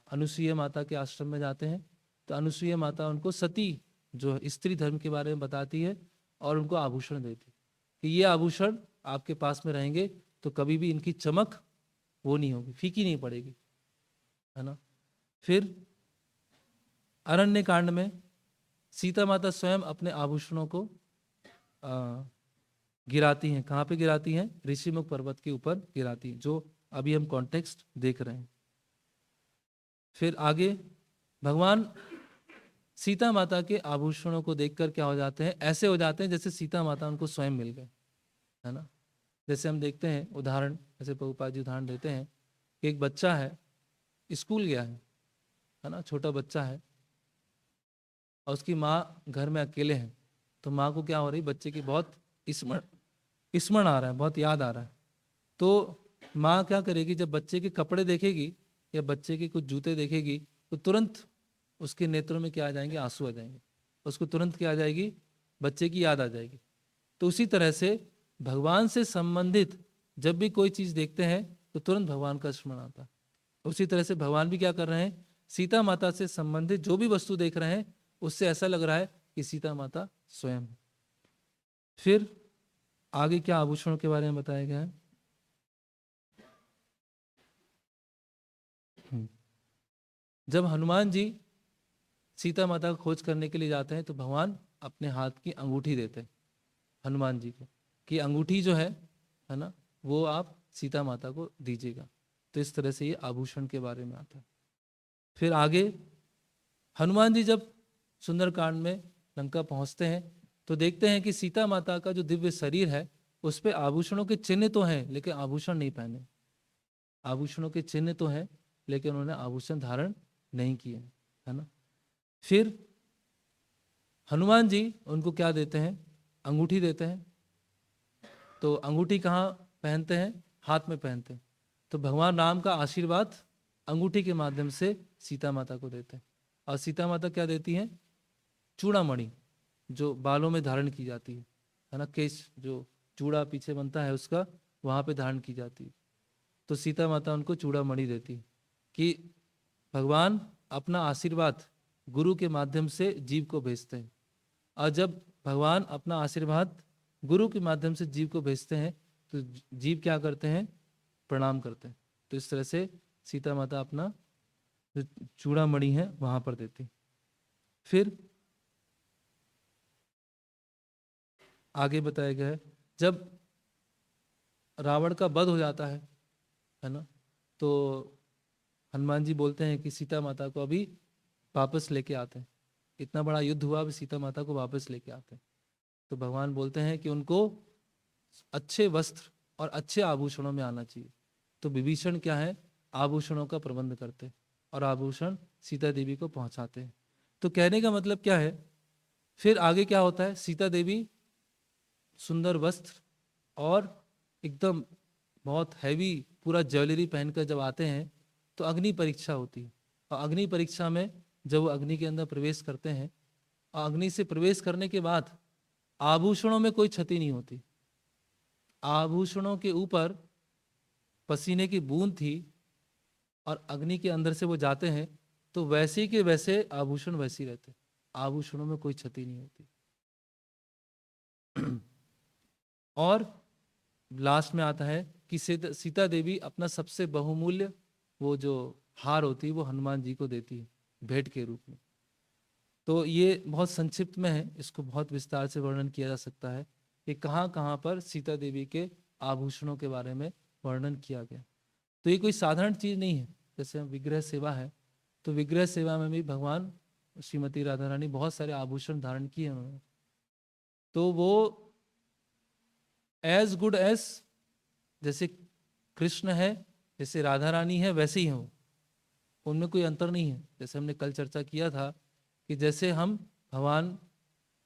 अनुसुईया माता के आश्रम में जाते हैं तो अनुसुईया माता उनको सती जो स्त्री धर्म के बारे में बताती है और उनको आभूषण देती है कि ये आभूषण आपके पास में रहेंगे तो कभी भी इनकी चमक वो नहीं होगी, फीकी नहीं पड़ेगी, है ना। फिर अरण्य कांड में सीता माता स्वयं अपने आभूषणों को गिराती हैं। कहाँ पे गिराती हैं? ऋषिमुख पर्वत के ऊपर गिराती हैं, जो अभी हम कॉन्टेक्स्ट देख रहे हैं। फिर आगे भगवान सीता माता के आभूषणों को देखकर क्या हो जाते हैं? ऐसे हो जाते हैं जैसे सीता माता उनको स्वयं मिल गए, है ना। जैसे हम देखते हैं उदाहरण, जैसे प्रभुपाद जी उदाहरण देते हैं कि एक बच्चा है, स्कूल गया है ना, छोटा बच्चा है और उसकी माँ घर में अकेले हैं। तो माँ को क्या हो रही, बच्चे की बहुत स्मरण आ रहा है, बहुत याद आ रहा है। तो माँ क्या करेगी, जब बच्चे के कपड़े देखेगी या बच्चे के कुछ जूते देखेगी तो तुरंत उसके नेत्रों में क्या आ जाएंगे? आंसू आ जाएंगे। उसको तुरंत क्या आ जाएगी? बच्चे की याद आ जाएगी। तो उसी तरह से भगवान से संबंधित जब भी कोई चीज देखते हैं तो तुरंत भगवान का स्मरण आता है। उसी तरह से भगवान भी क्या कर रहे हैं, सीता माता से संबंधित जो भी वस्तु देख रहे हैं उससे ऐसा लग रहा है कि सीता माता स्वयं है। फिर आगे क्या आभूषणों के बारे में बताया गया है? जब हनुमान जी सीता माता को खोज करने के लिए जाते हैं तो भगवान अपने हाथ की अंगूठी देते हैं हनुमान जी को कि अंगूठी जो है ना, वो आप सीता माता को दीजिएगा। तो इस तरह से ये आभूषण के बारे में आता है। फिर आगे हनुमान जी जब सुंदरकांड में लंका पहुंचते हैं तो देखते हैं कि सीता माता का जो दिव्य शरीर है उस पे आभूषणों के चिन्ह तो हैं लेकिन आभूषण नहीं पहने। आभूषणों के चिन्ह तो हैं लेकिन उन्होंने आभूषण धारण नहीं किए, है ना। फिर हनुमान जी उनको क्या देते हैं? अंगूठी देते हैं। तो अंगूठी कहाँ पहनते हैं? हाथ में पहनते हैं। तो भगवान राम का आशीर्वाद अंगूठी के माध्यम से सीता माता को देते हैं। और सीता माता क्या देती हैं? चूड़ामणि, जो बालों में धारण की जाती है ना, केश जो चूड़ा पीछे बनता है उसका वहां पे धारण की जाती है। तो सीता माता उनको चूड़ामणि देती है कि भगवान अपना आशीर्वाद गुरु के माध्यम से जीव को भेजते हैं। और जब भगवान अपना आशीर्वाद गुरु के माध्यम से जीव को भेजते हैं तो जीव क्या करते हैं? प्रणाम करते हैं। तो इस तरह से सीता माता अपना जो चूड़ामणि है वहां पर देती। फिर आगे बताया गया है जब रावण का वध हो जाता है ना, तो हनुमान जी बोलते हैं कि सीता माता को अभी वापस लेके आते हैं। इतना बड़ा युद्ध हुआ, अभी सीता माता को वापस लेके आते हैं। तो भगवान बोलते हैं कि उनको अच्छे वस्त्र और अच्छे आभूषणों में आना चाहिए। तो विभीषण क्या है? आभूषणों का प्रबंध करते और आभूषण सीता देवी को पहुंचाते हैं। तो कहने का मतलब क्या है? फिर आगे क्या होता है? सीता देवी सुंदर वस्त्र और एकदम बहुत हैवी पूरा ज्वेलरी पहनकर जब आते हैं तो अग्नि परीक्षा होती है। और अग्नि परीक्षा में जब वो अग्नि के अंदर प्रवेश करते हैं और अग्नि से प्रवेश करने के बाद आभूषणों में कोई क्षति नहीं होती। आभूषणों के ऊपर पसीने की बूंद थी और अग्नि के अंदर से वो जाते हैं तो वैसे के वैसे आभूषण वैसे ही रहते, आभूषणों में कोई क्षति नहीं होती। और लास्ट में आता है कि सीता देवी अपना सबसे बहुमूल्य वो जो हार होती है वो हनुमान जी को देती है भेंट के रूप में। तो ये बहुत संक्षिप्त में है, इसको बहुत विस्तार से वर्णन किया जा सकता है कि कहाँ कहाँ पर सीता देवी के आभूषणों के बारे में वर्णन किया गया। तो ये कोई साधारण चीज नहीं है। जैसे विग्रह सेवा है तो विग्रह सेवा में भी भगवान श्रीमती राधा रानी बहुत सारे आभूषण धारण किए उन्होंने। तो वो एज गुड एज, जैसे कृष्ण है, जैसे राधा रानी है वैसे ही हो, उनमें कोई अंतर नहीं है। जैसे हमने कल चर्चा किया था कि जैसे हम भगवान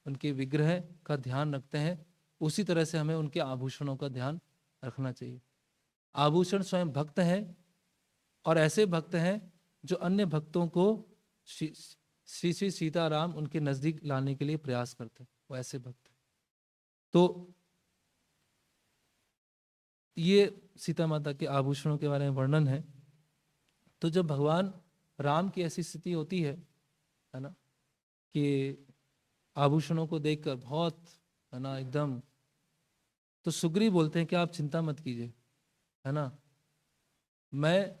उनके विग्रह का ध्यान रखते हैं, उसी तरह से हमें उनके आभूषणों का ध्यान रखना चाहिए। आभूषण स्वयं भक्त हैं, और ऐसे भक्त हैं जो अन्य भक्तों को श्री श्री श्री सीताराम उनके नजदीक लाने के लिए प्रयास करते हैं, वो ऐसे भक्त हैं। तो ये सीता माता के आभूषणों के बारे में वर्णन है। तो जब भगवान राम की ऐसी स्थिति होती है ना, कि आभूषणों को देखकर बहुत, है ना, एकदम, तो सुग्रीव बोलते हैं कि आप चिंता मत कीजिए, है ना, मैं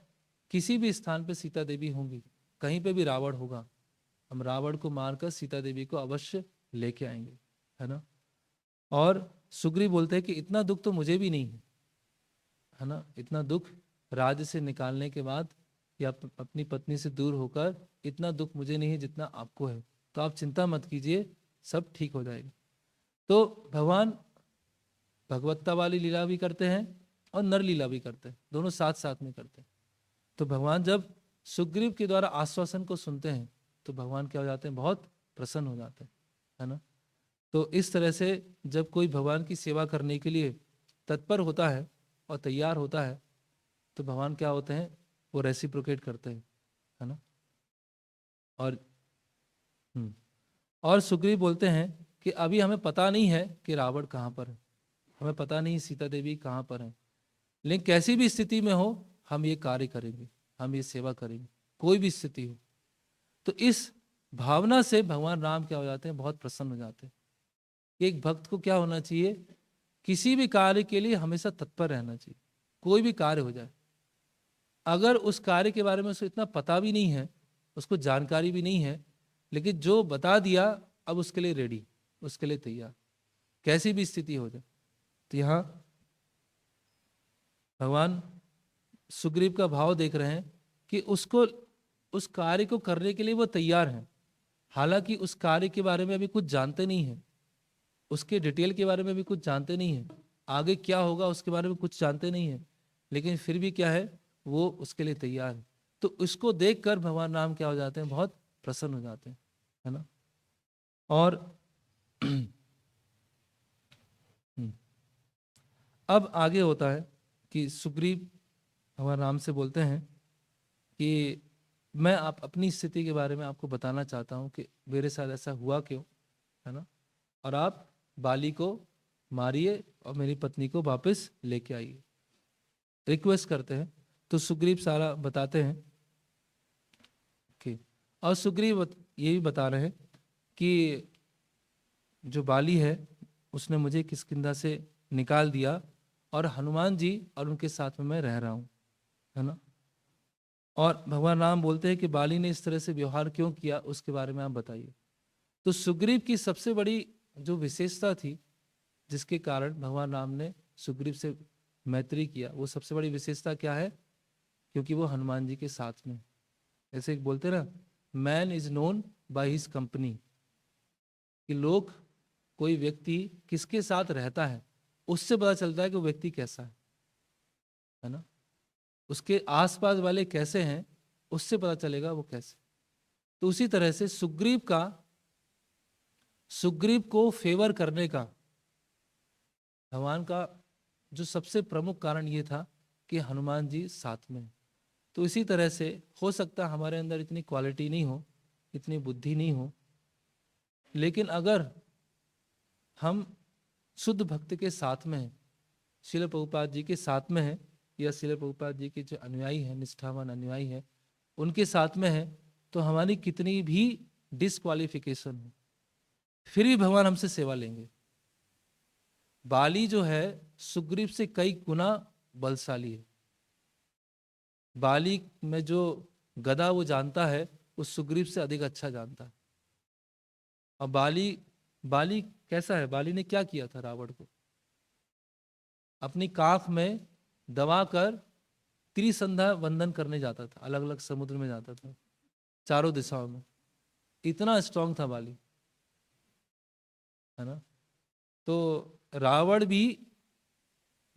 किसी भी स्थान पे सीता देवी होंगी, कहीं पे भी रावण होगा, हम रावण को मारकर सीता देवी को अवश्य लेके आएंगे, है ना। और सुग्रीव बोलते हैं कि इतना दुख तो मुझे भी नहीं है ना, इतना दुख राज्य से निकालने के बाद या अपनी पत्नी से दूर होकर इतना दुख मुझे नहीं है जितना आपको है, तो आप चिंता मत कीजिए, सब ठीक हो जाएगा। तो भगवान भगवत्ता वाली लीला भी करते हैं और नर लीला भी करते हैं, दोनों साथ साथ में करते हैं। तो भगवान जब सुग्रीव के द्वारा आश्वासन को सुनते हैं तो भगवान क्या हो जाते हैं, बहुत प्रसन्न हो जाते हैं, है ना। तो इस तरह से जब कोई भगवान की सेवा करने के लिए तत्पर होता है और तैयार होता है, तो भगवान क्या होते हैं, वो रेसिप्रोकेट करते हैं, है ना। और और सुग्रीव बोलते हैं कि अभी हमें पता नहीं है कि रावण कहाँ पर है, हमें पता नहीं सीता देवी कहाँ पर है, लेकिन कैसी भी स्थिति में हो हम ये कार्य करेंगे, हम ये सेवा करेंगे, कोई भी स्थिति हो। तो इस भावना से भगवान राम क्या हो जाते हैं, बहुत प्रसन्न हो जाते हैं। एक भक्त को क्या होना चाहिए, किसी भी कार्य के लिए हमेशा तत्पर रहना चाहिए, कोई भी कार्य हो जाए। अगर उस कार्य के बारे में उसको इतना पता भी नहीं है, उसको जानकारी भी नहीं है, लेकिन जो बता दिया अब उसके लिए रेडी, उसके लिए तैयार, कैसी भी स्थिति हो जाए। तो यहाँ भगवान सुग्रीव का भाव देख रहे हैं कि उसको उस कार्य को करने के लिए वो तैयार हैं, हालांकि उस कार्य के बारे में अभी कुछ जानते नहीं है, उसके डिटेल के बारे में भी कुछ जानते नहीं है, आगे क्या होगा उसके बारे में कुछ जानते नहीं है, लेकिन फिर भी क्या है, वो उसके लिए तैयार है। तो इसको देखकर भगवान राम क्या हो जाते हैं, बहुत प्रसन्न हो जाते हैं, है ना। और अब आगे होता है कि सुग्रीव भगवान राम से बोलते हैं कि मैं आप अपनी स्थिति के बारे में आपको बताना चाहता हूँ कि मेरे साथ ऐसा हुआ क्यों, है ना, और आप बाली को मारिए और मेरी पत्नी को वापस लेके आइए, रिक्वेस्ट करते हैं। तो सुग्रीव सारा बताते हैं कि, और सुग्रीव ये भी बता रहे हैं कि जो बाली है उसने मुझे किष्किंधा से निकाल दिया और हनुमान जी और उनके साथ में मैं रह रहा हूँ, है ना। और भगवान राम बोलते हैं कि बाली ने इस तरह से व्यवहार क्यों किया, उसके बारे में आप बताइए। तो सुग्रीव की सबसे बड़ी जो विशेषता थी जिसके कारण भगवान राम ने सुग्रीव से मैत्री किया, वो सबसे बड़ी विशेषता क्या है, क्योंकि वो हनुमान जी के साथ में, ऐसे एक बोलते ना, man is known by his company, कि लोग, कोई व्यक्ति किसके साथ रहता है उससे पता चलता है कि वो व्यक्ति कैसा है ना, उसके आसपास वाले कैसे हैं उससे पता चलेगा वो कैसे। तो उसी तरह से सुग्रीव को फेवर करने का भगवान का जो सबसे प्रमुख कारण ये था कि हनुमान जी साथ में। तो इसी तरह से हो सकता है हमारे अंदर इतनी क्वालिटी नहीं हो, इतनी बुद्धि नहीं हो, लेकिन अगर हम शुद्ध भक्त के साथ में हैं, श्रील प्रभुपाद जी के साथ में हैं, या श्रील प्रभुपाद जी के जो अनुयायी हैं, निष्ठावान अनुयायी हैं, उनके साथ में हैं, तो हमारी कितनी भी डिसक्वालिफिकेशन हो फिर भी भगवान हमसे सेवा लेंगे। बाली जो है सुग्रीव से कई गुना बलशाली है। बाली में जो गदा वो जानता है उस सुग्रीव से अधिक अच्छा जानता है। और बाली बाली कैसा है, बाली ने क्या किया था, रावण को अपनी काख में दबाकर त्रिसंध्या वंदन करने जाता था, अलग अलग समुद्र में जाता था, चारों दिशाओं में, इतना स्ट्रांग था बाली, है ना। तो रावण भी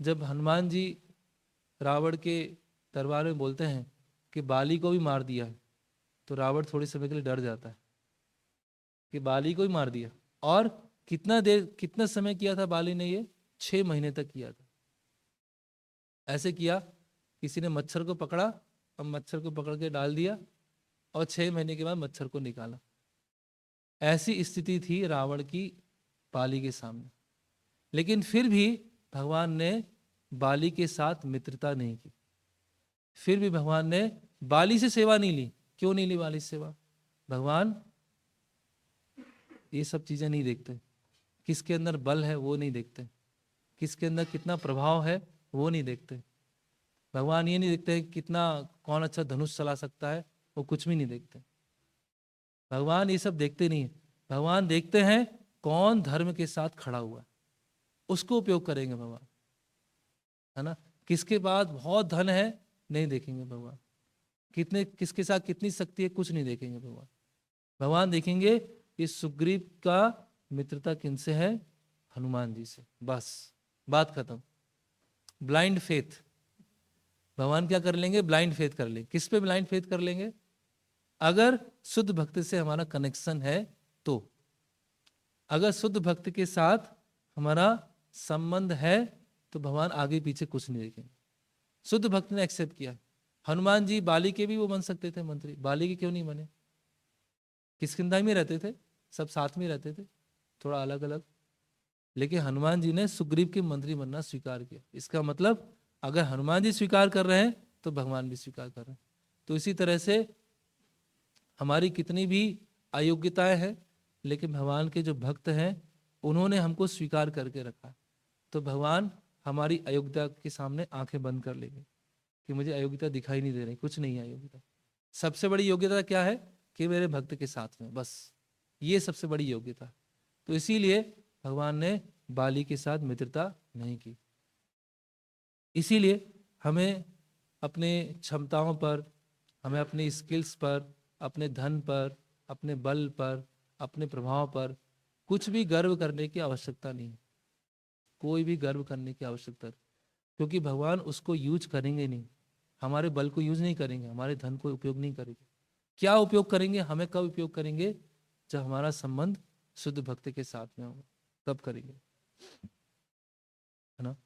जब हनुमान जी रावण के दरबार में बोलते हैं कि बाली को भी मार दिया है, तो रावण थोड़े समय के लिए डर जाता है कि बाली को ही मार दिया। और कितना समय किया था बाली ने, ये 6 महीने तक किया था। ऐसे किया, किसी ने मच्छर को पकड़ा और मच्छर को पकड़ के डाल दिया और 6 महीने के बाद मच्छर को निकाला। ऐसी स्थिति थी रावण की बाली के सामने। लेकिन फिर भी भगवान ने बाली के साथ मित्रता नहीं की, फिर भी भगवान ने बाली से सेवा नहीं ली। क्यों नहीं ली बाली से सेवा? भगवान ये सब चीजें नहीं देखते, किसके अंदर बल है वो नहीं देखते, किसके अंदर कितना प्रभाव है वो नहीं देखते। भगवान ये नहीं देखते कितना कौन अच्छा धनुष चला सकता है, वो कुछ भी नहीं देखते। भगवान ये सब देखते नहीं है। भगवान देखते हैं कौन धर्म के साथ खड़ा हुआ है, उसको उपयोग करेंगे भगवान, है ना। किसके पास बहुत धन है नहीं देखेंगे भगवान, किसके साथ कितनी शक्ति है कुछ नहीं देखेंगे भगवान। भगवान देखेंगे इस सुग्रीव का मित्रता किनसे है, हनुमान जी से, बस बात खत्म। ब्लाइंड फेथ भगवान क्या कर लेंगे, ब्लाइंड फेथ कर लेंगे। किस पे ब्लाइंड फेथ कर लेंगे? अगर शुद्ध भक्त से हमारा कनेक्शन है तो, अगर शुद्ध भक्त के साथ हमारा संबंध है तो भगवान आगे पीछे कुछ नहीं देखेंगे। शुद्ध भक्त ने एक्सेप्ट किया। हनुमान जी बाली के भी वो बन सकते थे मंत्री, बाली के क्यों नहीं बने? किष्किंधा में रहते थे, सब साथ में रहते थे, थोड़ा अलग अलग, लेकिन हनुमान जी ने सुग्रीव के मंत्री बनना स्वीकार किया। इसका मतलब अगर हनुमान जी स्वीकार कर रहे हैं तो भगवान भी स्वीकार कर रहे हैं। तो इसी तरह से हमारी कितनी भी अयोग्यताएं हैं, लेकिन भगवान के जो भक्त हैं उन्होंने हमको स्वीकार करके रखा, तो भगवान हमारी अयोग्यता के सामने आंखें बंद कर लेंगे कि मुझे अयोग्यता दिखाई नहीं दे रही, कुछ नहीं है अयोग्यता। सबसे बड़ी योग्यता क्या है कि मेरे भक्त के साथ में, बस ये सबसे बड़ी योग्यता। तो इसीलिए भगवान ने बाली के साथ मित्रता नहीं की। इसीलिए हमें अपने क्षमताओं पर, हमें अपनी स्किल्स पर, अपने धन पर, अपने बल पर, अपने प्रभाव पर कुछ भी गर्व करने की आवश्यकता नहीं है। कोई भी गर्व करने की आवश्यकता नहीं, क्योंकि भगवान उसको यूज करेंगे नहीं। हमारे बल को यूज नहीं करेंगे, हमारे धन को उपयोग नहीं करेंगे। क्या उपयोग करेंगे? हमें कब उपयोग करेंगे? जब हमारा संबंध शुद्ध भक्त के साथ में होगा, तब करेंगे, है ना।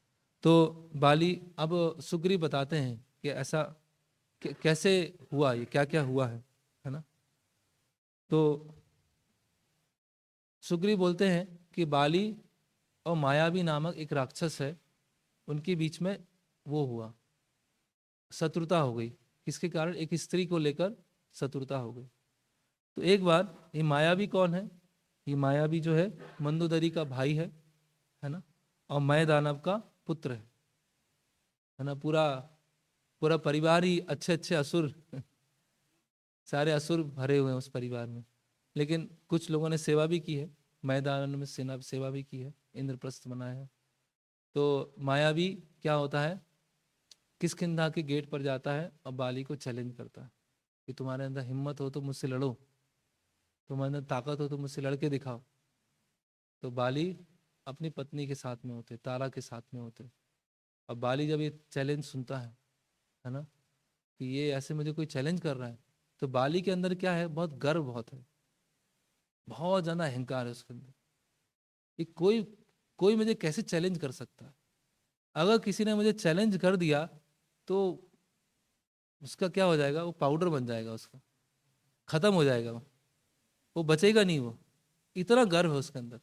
तो बाली, अब सुग्रीव बताते हैं कि ऐसा कैसे हुआ, ये क्या क्या हुआ है ना। तो सुग्रीव बोलते हैं कि बाली और मायावी नामक एक राक्षस है, उनके बीच में वो हुआ, शत्रुता हो गई। किसके कारण? एक स्त्री को लेकर शत्रुता हो गई। तो एक बार, ये मायावी कौन है? ये मायावी जो है मंदोदरी का भाई है ना, और मय दानव का पुत्र है ना। पूरा पूरा परिवार ही अच्छे अच्छे असुर सारे असुर भरे हुए हैं उस परिवार में। लेकिन कुछ लोगों ने सेवा भी की है, मैदान में सेवा भी की है, इंद्रप्रस्थ बनाया है। तो मायावी क्या होता है, किष्किंधा के गेट पर जाता है और बाली को चैलेंज करता है कि तुम्हारे अंदर हिम्मत हो तो मुझसे लड़ो, तुम्हारे अंदर ताकत हो तो मुझसे लड़के दिखाओ। तो बाली अपनी पत्नी के साथ में होते, तारा के साथ में होते। और बाली जब ये चैलेंज सुनता है ना, कि ये ऐसे मुझे कोई चैलेंज कर रहा है, तो बाली के अंदर क्या है, बहुत गर्व बहुत है, बहुत ज्यादा अहंकार है उसके अंदर। ये कोई कोई मुझे कैसे चैलेंज कर सकता है? अगर किसी ने मुझे चैलेंज कर दिया तो उसका क्या हो जाएगा, वो पाउडर बन जाएगा, उसका खत्म हो जाएगा, वो बचेगा नहीं। वो इतना गर्व है उसके अंदर,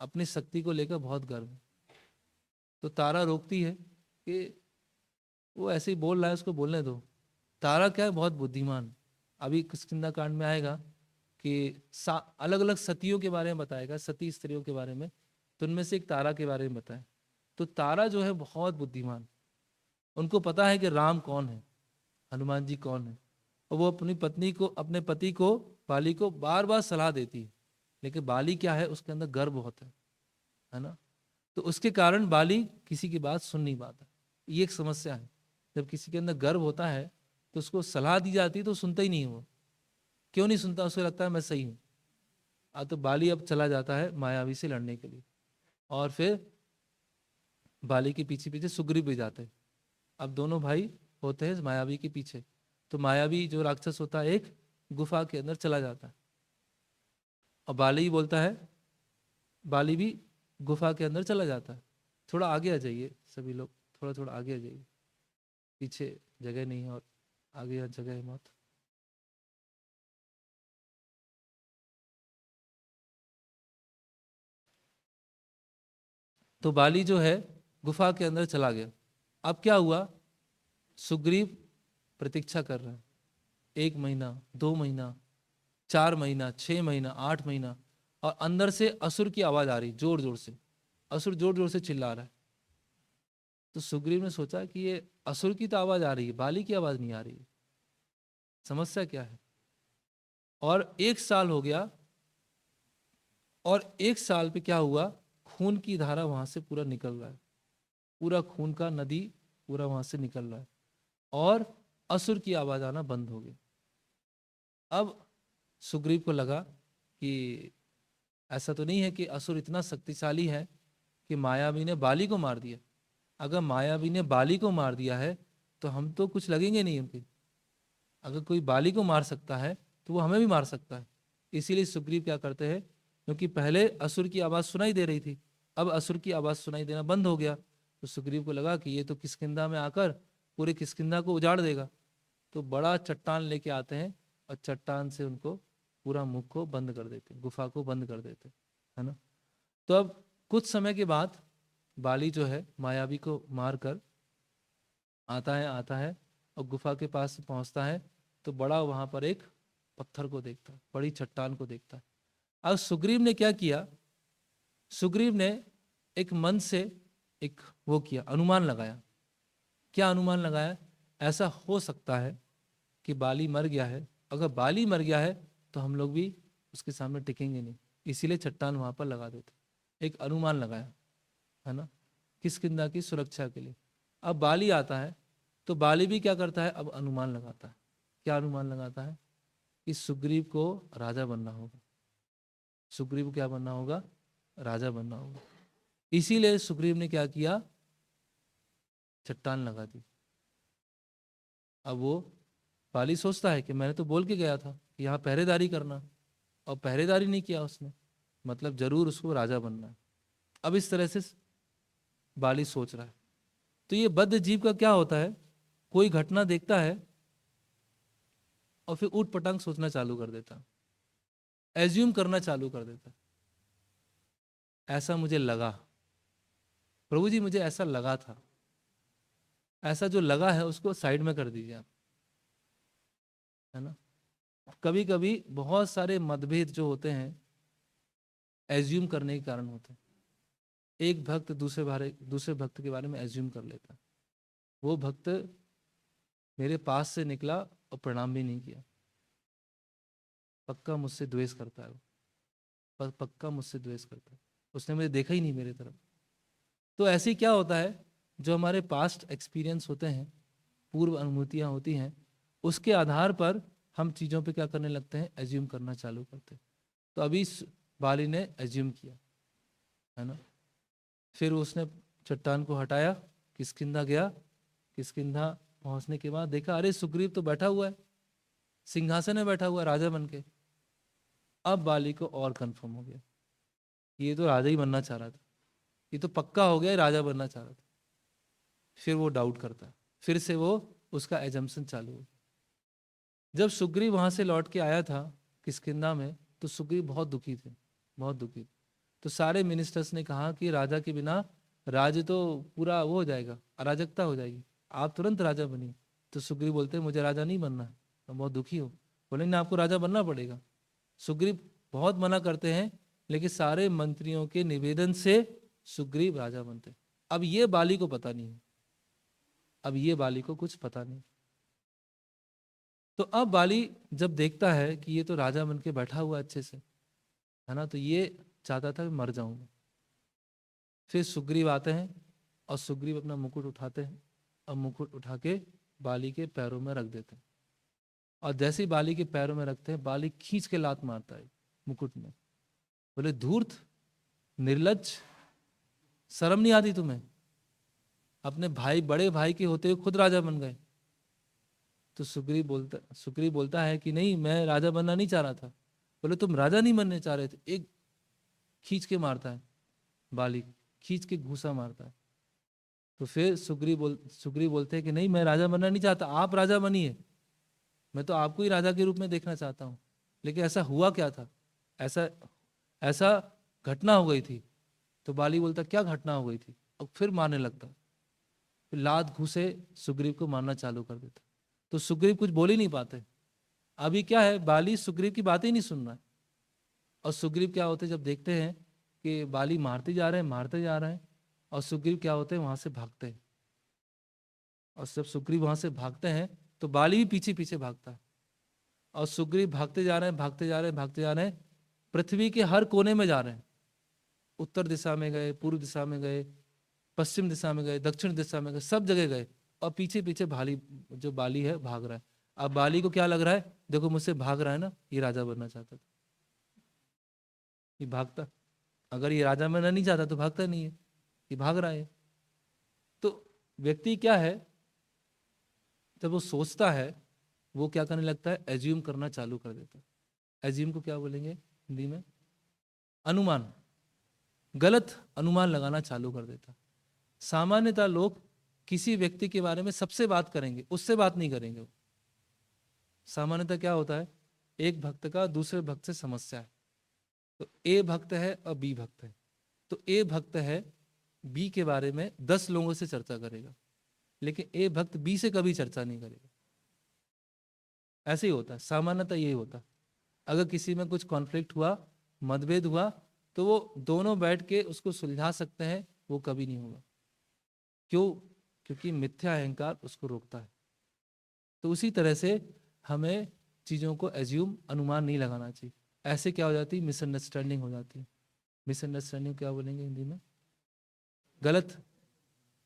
अपनी शक्ति को लेकर बहुत गर्व है। तो तारा रोकती है कि वो ऐसे ही बोल रहा है, उसको बोलने दो। तारा क्या है, बहुत बुद्धिमान। अभी किष्किंधा कांड में आएगा कि अलग अलग सतियों के बारे में बताएगा, सती स्त्रियों के बारे में, तो उनमें से एक तारा के बारे में बताए। तो तारा जो है बहुत बुद्धिमान, उनको पता है कि राम कौन है, हनुमान जी कौन है, और वो अपनी पत्नी को, अपने पति को, बाली को बार बार सलाह देती है। लेकिन बाली क्या है, उसके अंदर गर्व बहुत है ना। तो उसके कारण बाली किसी की बात सुन नहीं पाता। ये एक समस्या है, जब किसी के अंदर गर्व होता है तो उसको सलाह दी जाती है तो सुनता ही नहीं है वो। क्यों नहीं सुनता? उसको लगता है मैं सही हूँ। तो बाली अब चला जाता है मायावी से लड़ने के लिए, और फिर बाली के पीछे पीछे सुग्रीव भी जाते हैं। अब दोनों भाई होते हैं मायावी के पीछे। तो मायावी जो राक्षस होता है एक गुफा के अंदर चला जाता है, और बाली बोलता है, बाली भी गुफा के अंदर चला जाता है। थोड़ा आगे आ जाइए सभी लोग, थोड़ा थोड़ा आगे आ जाइए, पीछे जगह नहीं है और आगे जगह है मौत। तो बाली जो है गुफा के अंदर चला गया। अब क्या हुआ, सुग्रीव प्रतीक्षा कर रहा है, 1 महीना, 2 महीना, 4 महीना, 6 महीना, 8 महीना, और अंदर से असुर की आवाज आ रही जोर जोर से, असुर जोर जोर से चिल्ला रहा है। तो सुग्रीव ने सोचा कि ये असुर की तो आवाज आ रही है, बाली की आवाज नहीं आ रही है, समस्या क्या है। और 1 साल हो गया, और 1 साल पे क्या हुआ, खून की धारा वहां से पूरा निकल रहा है, पूरा खून का नदी पूरा वहां से निकल रहा है, और असुर की आवाज आना बंद हो गई। अब सुग्रीव को लगा कि ऐसा तो नहीं है कि असुर इतना शक्तिशाली है कि मायावी ने बाली को मार दिया। अगर मायावी ने बाली को मार दिया है तो हम तो कुछ लगेंगे नहीं उनके। अगर कोई बाली को मार सकता है तो वो हमें भी मार सकता है। इसीलिए सुग्रीव क्या करते हैं, क्योंकि पहले असुर की आवाज सुनाई दे रही थी, अब असुर की आवाज सुनाई देना बंद हो गया। तो सुग्रीव को लगा कि ये तो किष्किंधा में आकर पूरे किष्किंधा को उजाड़ देगा। तो बड़ा चट्टान लेके आते हैं और चट्टान से उनको पूरा मुख को बंद कर देते, गुफा को बंद कर देते, है ना। तो अब कुछ समय के बाद बाली जो है मायावी को मार कर आता है और गुफा के पास पहुंचता है, तो बड़ा वहां पर एक पत्थर को देखता है, बड़ी चट्टान को देखता है। अब सुग्रीव ने क्या किया, सुग्रीव ने एक मन से एक वो किया, अनुमान लगाया। क्या अनुमान लगाया, ऐसा हो सकता है कि बाली मर गया है, अगर बाली मर गया है तो हम लोग भी उसके सामने टिकेंगे नहीं, इसीलिए चट्टान वहां पर लगा देते। एक अनुमान लगाया, है ना, किष्किंधा की सुरक्षा के लिए। अब बाली आता है तो बाली भी क्या करता है, अब अनुमान लगाता है। क्या अनुमान लगाता है, कि सुग्रीव को राजा बनना होगा, सुग्रीव को क्या बनना होगा, राजा बनना होगा। इसीलिए सुग्रीव ने क्या किया, चट्टान लगा दी। अब वो बाली सोचता है कि मैंने तो बोल के गया था कि यहाँ पहरेदारी करना, और पहरेदारी नहीं किया उसने, मतलब जरूर उसको राजा बनना है। अब इस तरह से बाली सोच रहा है। तो ये बद्ध जीव का क्या होता है, कोई घटना देखता है और फिर ऊट पटांग सोचना चालू कर देता, एज्यूम करना चालू कर देता। ऐसा मुझे लगा, प्रभु जी मुझे ऐसा लगा था, ऐसा जो लगा है उसको साइड में कर दीजिए आप, है ना। कभी कभी बहुत सारे मतभेद जो होते हैं एज्यूम करने के कारण होते हैं। एक भक्त दूसरे भक्त के बारे में एज्यूम कर लेता है। वो भक्त मेरे पास से निकला और प्रणाम भी नहीं किया, पक्का मुझसे द्वेष करता है वो, पक्का मुझसे द्वेष करता है, उसने मुझे देखा ही नहीं मेरे तरफ। तो ऐसे ही क्या होता है, जो हमारे पास्ट एक्सपीरियंस होते हैं, पूर्व अनुभूतियां होती हैं, उसके आधार पर हम चीज़ों पे क्या करने लगते हैं, एज्यूम करना चालू करते हैं। तो अभी बाली ने एज्यूम किया, है ना। फिर उसने चट्टान को हटाया, किष्किंधा गया, किष्किंधा पहुंचने के बाद देखा अरे सुग्रीव तो बैठा हुआ है, सिंहासन में बैठा हुआ है राजा बन के। अब बाली को और कंफर्म हो गया, ये तो राजा ही बनना चाह रहा था, ये तो पक्का हो गया राजा बनना चाह रहा था। फिर वो डाउट करता है, फिर से वो उसका एजम्पशन चालू हो। जब सुग्रीव वहां से लौट के आया था किष्किंधा में, तो सुग्रीव बहुत दुखी थे, बहुत दुखी। तो सारे मिनिस्टर्स ने कहा कि राजा के बिना राज्य तो पूरा वो हो जाएगा, अराजकता हो जाएगी, आप तुरंत राजा बनिए। तो सुग्रीव बोलते हैं मुझे राजा नहीं बनना है, मैं बहुत दुखी हूँ। बोले ना, आपको राजा बनना पड़ेगा। सुग्रीव बहुत मना करते हैं, लेकिन सारे मंत्रियों के निवेदन से सुग्रीव राजा बनते। अब ये बाली को पता नहीं है, अब ये बाली को कुछ पता नहीं। तो अब बाली जब देखता है कि ये तो राजा बन के बैठा हुआ अच्छे से, है ना, तो ये चाहता था मर जाऊं। फिर सुग्रीव आते हैं और सुग्रीव अपना मुकुट उठाते हैं और मुकुट उठा के बाली के पैरों में रख देते हैं। और जैसे ही बाली के पैरों में रखते हैं, बाली खींच के लात मारता है मुकुट में। बोले धूर्त, निर्लज्ज, शर्म नहीं आती तुम्हें, अपने भाई, बड़े भाई के होते हुए खुद राजा बन गए। तो सुग्रीव बोलता है कि नहीं, मैं राजा बनना नहीं चाह रहा था। बोले तुम राजा नहीं बनने चाह रहे थे। एक खींच के मारता है, बाली खींच के घूसा मारता है। तो फिर सुग्रीव बोलते हैं कि नहीं, मैं राजा बनना नहीं चाहता, आप राजा बनिए, मैं तो आपको ही राजा के रूप में देखना चाहता हूँ। लेकिन ऐसा हुआ क्या था, ऐसा ऐसा घटना हो गई थी। तो बाली बोलता क्या घटना हो गई थी, और फिर मारने लगता। फिर लात घूसे सुग्रीव को मारना चालू कर देता। तो सुग्रीव कुछ बोल ही नहीं पाते। अभी क्या है, बाली सुग्रीव की बातें ही नहीं सुन रहा है। और सुग्रीव क्या होते जब देखते हैं कि बाली मारते जा रहे हैं, मारते जा रहे हैं, और सुग्रीव क्या होते हैं वहां से भागते हैं। और जब सुग्रीव वहां से भागते हैं तो बाली भी पीछे पीछे भागता है। और सुग्रीव भागते जा रहे हैं, भागते जा रहे हैं, भागते जा रहे हैं, पृथ्वी के हर कोने में जा रहे हैं। उत्तर दिशा में गए, पूर्व दिशा में गए, पश्चिम दिशा में गए, दक्षिण दिशा में गए, सब जगह गए। और पीछे पीछे जो बाली है भाग रहा है। अब बाली को क्या लग रहा है, देखो मुझसे भाग रहा है ना, ये राजा बनना चाहता था, ये भागता। अगर ये राजा बनना नहीं चाहता तो भागता नहीं है, ये भाग रहा है। तो व्यक्ति क्या है, जब वो सोचता है, वो क्या करने लगता है, एज्यूम करना चालू कर देता है। एज्यूम को क्या बोलेंगे हिंदी में, अनुमान, गलत अनुमान लगाना चालू कर देता। सामान्यतः लोग किसी व्यक्ति के बारे में सबसे बात करेंगे, उससे बात नहीं करेंगे। सामान्यतः क्या होता है, एक भक्त का दूसरे भक्त से समस्या है, तो ए भक्त है और बी भक्त है, तो ए भक्त है बी के बारे में 10 लोगों से चर्चा करेगा, लेकिन ए भक्त बी से कभी चर्चा नहीं करेगा। ऐसे ही होता है, सामान्यतः यही होता है। अगर किसी में कुछ कॉन्फ्लिक्ट हुआ, मतभेद हुआ, तो वो दोनों बैठ के उसको सुलझा सकते हैं, वो कभी नहीं होगा। क्यों? क्योंकि मिथ्या अहंकार उसको रोकता है। तो उसी तरह से हमें चीज़ों को एज्यूम, अनुमान नहीं लगाना चाहिए। ऐसे क्या हो जाती है, मिसअंडरस्टैंडिंग हो जाती है। मिसअंडरस्टैंडिंग क्या बोलेंगे हिंदी में, गलत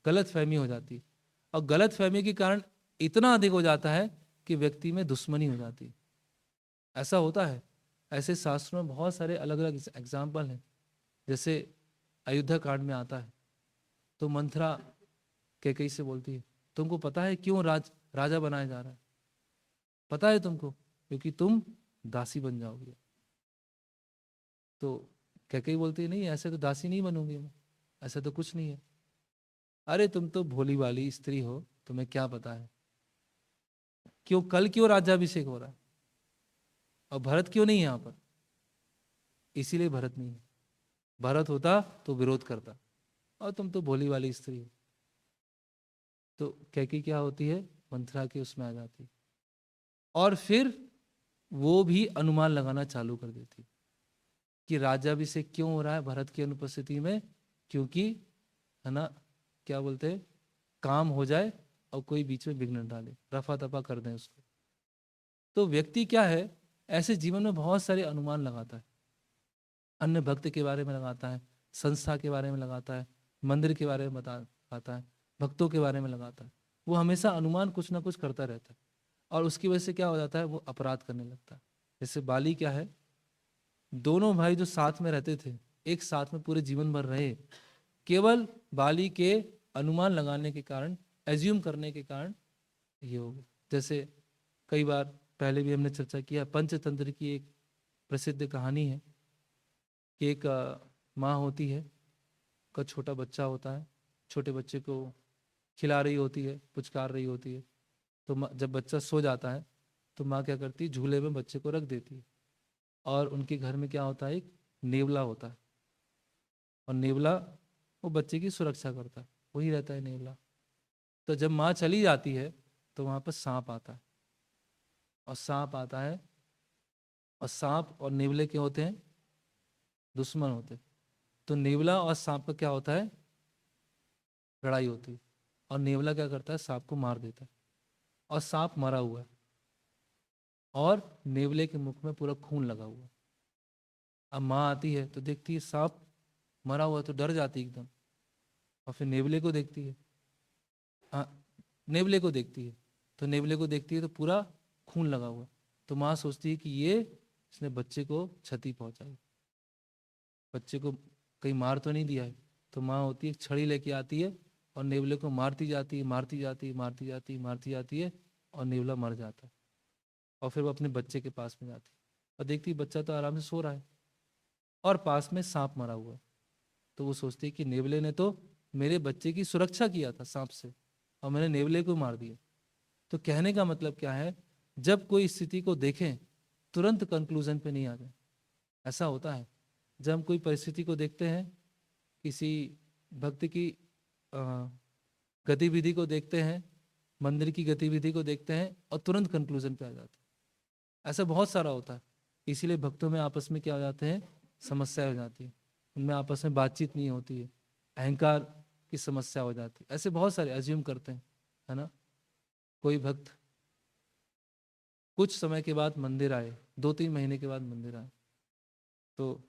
गलत फहमी हो जाती है। और गलत फहमी के कारण इतना अधिक हो जाता है कि व्यक्ति में दुश्मनी हो जाती है। ऐसा होता है। ऐसे शास्त्रों में बहुत सारे अलग अलग एग्जाम्पल हैं। जैसे अयोध्या कांड में आता है, तो मंथरा कैकेयी से बोलती है, तुमको पता है क्यों राजा बनाया जा रहा है? पता है तुमको? क्योंकि तुम दासी बन जाओगे। तो कैकेयी बोलती है, नहीं ऐसे तो दासी नहीं बनूंगी मैं, ऐसा तो कुछ नहीं है। अरे तुम तो भोली वाली स्त्री हो, तुम्हें क्या पता है, क्यों राज्याभिषेक हो रहा है, और भरत क्यों नहीं है यहाँ पर? इसीलिए भरत नहीं है, भरत होता तो विरोध करता, और तुम तो भोली वाली स्त्री हो। तो कैकेयी क्या होती है, मंथरा के उसमें आ जाती है, और फिर वो भी अनुमान लगाना चालू कर देती कि राज्याभिषेक क्यों हो रहा है भरत की अनुपस्थिति में, क्योंकि है ना, क्या बोलते हैं, काम हो जाए और कोई बीच में विघ्न डाले, रफा दफा कर दें उसको। तो व्यक्ति क्या है, ऐसे जीवन में बहुत सारे अनुमान लगाता है। अन्य भक्त के बारे में लगाता है, संस्था के बारे में लगाता है, मंदिर के बारे में लगाता है, भक्तों के बारे में लगाता है। वो हमेशा अनुमान कुछ ना कुछ करता रहता है, और उसकी वजह से क्या हो जाता है, वो अपराध करने लगता है। जैसे बाली क्या है, दोनों भाई जो साथ में रहते थे, एक साथ में पूरे जीवन भर रहे, केवल बाली के अनुमान लगाने के कारण, एज्यूम करने के कारण ये हो गया। जैसे कई बार पहले भी हमने चर्चा किया, पंचतंत्र की एक प्रसिद्ध कहानी है कि एक माँ होती है, का छोटा बच्चा होता है, छोटे बच्चे को खिला रही होती है, पुचकार रही होती है। तो जब बच्चा सो जाता है तो माँ क्या करती है, झूले में बच्चे को रख देती है। और उनके घर में क्या होता है, एक नेवला होता है, और नेवला वो बच्चे की सुरक्षा करता है, वही रहता है नेवला। तो जब माँ चली जाती है तो वहाँ पर सांप आता है, और सांप आता है, और सांप और नेवले क्या होते हैं, दुश्मन होते हैं। तो नेवला और सांप का क्या होता है, लड़ाई होती है, और नेवला क्या करता है, सांप को मार देता है, और सांप मरा हुआ है, और नेवले के मुख में पूरा खून लगा हुआ है। अब माँ आती है तो देखती है सांप मरा हुआ है, तो डर जाती है एकदम, और फिर नेवले को देखती है, हाँ, नेवले को देखती है, तो नेवले को देखती है तो पूरा खून लगा हुआ है। तो माँ सोचती है कि ये इसने बच्चे को क्षति पहुंचाई, बच्चे को कहीं मार तो नहीं दिया है। तो माँ होती है, एक छड़ी लेके आती है, और नेवले को मारती जाती है, मारती जाती है, मारती जाती है, मारती जाती है, और नेवला मर जाता है। और फिर वो अपने बच्चे के पास में जाती है और देखती है बच्चा तो आराम से सो रहा है और पास में सांप मरा हुआ है। तो वो सोचती है कि नेवले ने तो मेरे बच्चे की सुरक्षा किया था सांप से, और मैंने नेवले को मार दिया। तो कहने का मतलब क्या है, जब कोई स्थिति को देखें तुरंत कंक्लूजन पे नहीं आ जाए। ऐसा होता है जब हम कोई परिस्थिति को देखते हैं, किसी भक्त की गतिविधि को देखते हैं, मंदिर की गतिविधि को देखते हैं और तुरंत कंक्लूजन पे आ जाते हैं। ऐसा बहुत सारा होता है। इसीलिए भक्तों में आपस में क्या हो जाते हैं, समस्या हो जाती है, उनमें आपस में बातचीत नहीं होती है, अहंकार की समस्या हो जाती है। ऐसे बहुत सारे अज्यूम करते हैं, है ना। कोई भक्त कुछ समय के बाद मंदिर आए, 2-3 महीने के बाद मंदिर आए, तो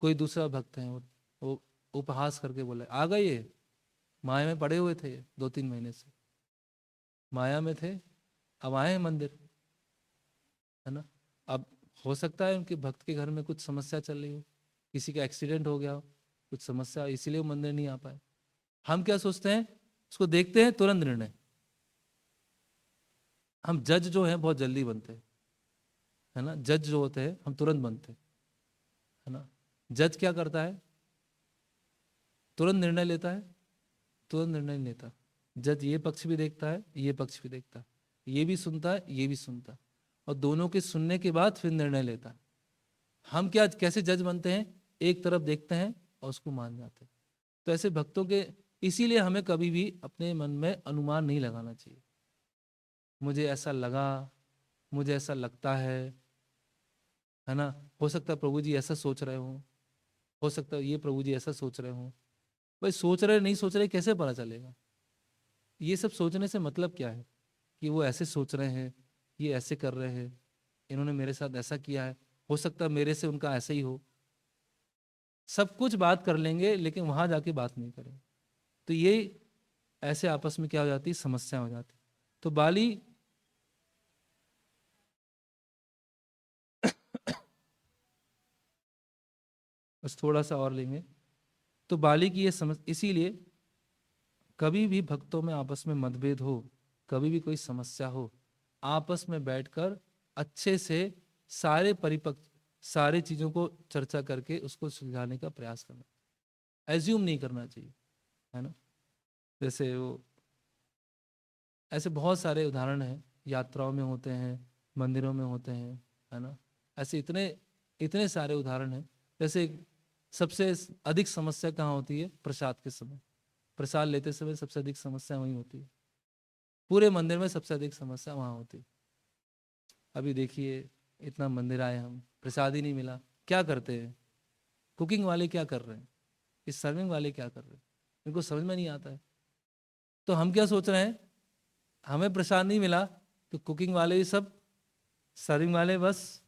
कोई दूसरा भक्त है वो उपहास करके बोले, आ गए ये, माया में पड़े हुए थे 2-3 महीने से, माया में थे, अब आए हैं मंदिर, है ना। अब हो सकता है उनके भक्त के घर में कुछ समस्या चल रही हो, किसी का एक्सीडेंट हो गया हो, कुछ समस्या, इसीलिए वो मंदिर नहीं आ पाए। हम क्या सोचते हैं, उसको देखते हैं तुरंत निर्णय। हम जज जो है बहुत जल्दी बनते हैं, है ना। जज जो होते हैं हम तुरंत बनते हैं, है ना। जज क्या करता है, तुरंत निर्णय लेता है, तुरंत निर्णय नहीं लेता। जज ये पक्ष भी देखता है, ये पक्ष भी देखता है, ये भी सुनता है, ये भी सुनता है, और दोनों के सुनने के बाद फिर निर्णय लेता है। हम क्या कैसे जज बनते हैं, एक तरफ देखते हैं और उसको मान जाते हैं। तो ऐसे भक्तों के, इसीलिए हमें कभी भी अपने मन में अनुमान नहीं लगाना चाहिए। मुझे ऐसा लगा, मुझे ऐसा लगता है ना। हो सकता है प्रभु जी ऐसा सोच रहे हो सकता है ये प्रभु जी ऐसा सोच रहे हो। भाई सोच रहे नहीं सोच रहे कैसे पता चलेगा। ये सब सोचने से मतलब क्या है कि वो ऐसे सोच रहे हैं, ये ऐसे कर रहे हैं, इन्होंने मेरे साथ ऐसा किया है, हो सकता है मेरे से उनका ऐसा ही हो। सब कुछ बात कर लेंगे लेकिन वहां जाके बात नहीं करेंगे, तो ये ऐसे आपस में क्या हो जाती है, समस्या हो जाती। तो बाली बस थोड़ा सा और लेंगे। तो बाली की ये समझ, इसीलिए कभी भी भक्तों में आपस में मतभेद हो, कभी भी कोई समस्या हो, आपस में बैठकर अच्छे से सारे परिपक्व सारे चीजों को चर्चा करके उसको सुलझाने का प्रयास करना, एज्यूम नहीं करना चाहिए, है ना। जैसे वो ऐसे बहुत सारे उदाहरण हैं, यात्राओं में होते हैं, मंदिरों में होते हैं, है ना। ऐसे इतने इतने सारे उदाहरण हैं। जैसे सबसे अधिक समस्या कहाँ होती है, प्रसाद के समय। प्रसाद लेते समय सबसे अधिक समस्या वहीं होती है, पूरे मंदिर में सबसे अधिक समस्या वहाँ होती है। अभी देखिए इतना मंदिर आए हम, प्रसाद ही नहीं मिला, क्या करते हैं, कुकिंग वाले क्या कर रहे हैं, इस सर्विंग वाले क्या कर रहे हैं, इनको समझ में नहीं आता है। तो हम क्या सोच रहे हैं, हमें प्रसाद नहीं मिला तो कुकिंग वाले भी सब, सर्विंग वाले बस,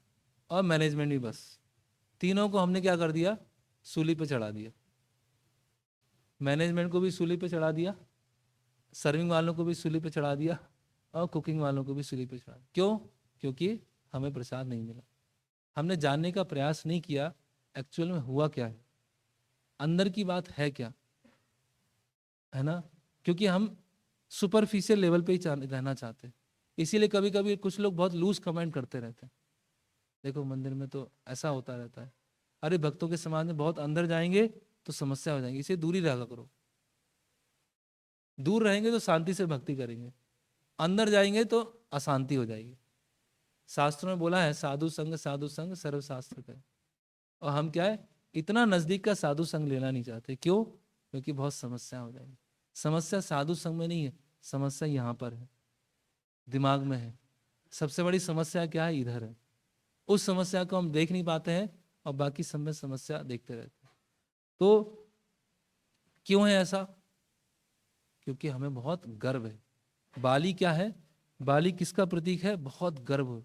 और मैनेजमेंट भी बस, तीनों को हमने क्या कर दिया, सूली पे चढ़ा दिया। मैनेजमेंट को भी सूली पे चढ़ा दिया, सर्विंग वालों को भी सूली पे चढ़ा दिया, और कुकिंग वालों को भी सूली पे चढ़ा दिया। क्यों? क्योंकि हमें प्रसाद नहीं मिला। हमने जानने का प्रयास नहीं किया एक्चुअल में हुआ क्या है, अंदर की बात है क्या, है ना। क्योंकि हम सुपरफिशियल लेवल पे ही रहना चाहते हैं। इसीलिए कभी कभी कुछ लोग बहुत लूज कमेंट करते रहते हैं, देखो मंदिर में तो ऐसा होता रहता है, अरे भक्तों के समाज में बहुत अंदर जाएंगे तो समस्या हो जाएगी, इसे दूरी रहा करो। दूर रहेंगे तो शांति से भक्ति करेंगे, अंदर जाएंगे तो अशांति हो जाएगी। शास्त्रों में बोला है साधु संग सर्व शास्त्र का। और हम क्या है, इतना नजदीक का साधु संग लेना नहीं चाहते। क्यों? क्योंकि बहुत समस्या हो जाएगी। समस्या साधु संग में नहीं है, समस्या यहाँ पर है, दिमाग में है। सबसे बड़ी समस्या क्या है, इधर है। उस समस्या को हम देख नहीं पाते हैं और बाकी सब में समस्या देखते रहते हैं। तो क्यों है ऐसा? क्योंकि हमें बहुत गर्व है। बाली क्या है, बाली किसका प्रतीक है, बहुत गर्व,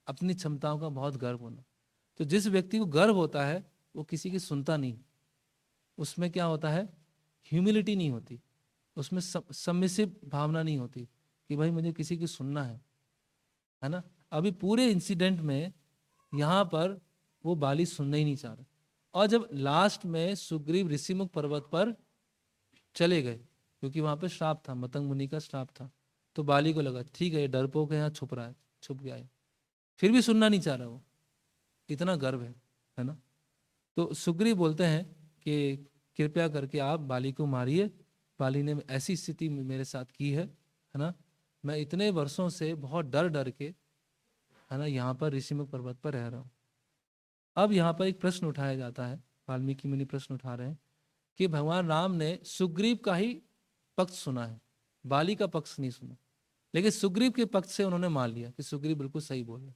अपनी क्षमताओं का बहुत गर्व होना। तो जिस व्यक्ति को गर्व होता है वो किसी की सुनता नहीं, उसमें क्या होता है, ह्यूमिलिटी नहीं होती, उसमें सबमिसिव भावना नहीं होती कि भाई मुझे किसी की सुनना है ना। अभी पूरे इंसिडेंट में यहाँ पर वो बाली सुनना ही नहीं चाह रहे। और जब लास्ट में सुग्रीव ऋषिमुख पर्वत पर चले गए, क्योंकि वहां पे श्राप था, मतंग मुनि का श्राप था। तो बाली को लगा ठीक है ये डरपोक है, यहाँ छुप रहा है, छुप गया है, फिर भी सुनना नहीं चाह रहा वो, इतना गर्व है ना। तो सुग्रीव बोलते हैं कि कृपया करके आप बाली को मारिए, बाली ने ऐसी स्थिति में मेरे साथ की है ना, मैं इतने वर्षों से बहुत डर डर के है ना यहाँ पर ऋषिमुख पर्वत पर रह रहा हूँ। अब यहाँ पर एक प्रश्न उठाया जाता है, वाल्मीकि मुनि प्रश्न उठा रहे हैं कि भगवान राम ने सुग्रीव का ही पक्ष सुना है, बाली का पक्ष नहीं सुना, लेकिन सुग्रीव के पक्ष से उन्होंने मान लिया कि सुग्रीव बिल्कुल सही बोल रहे।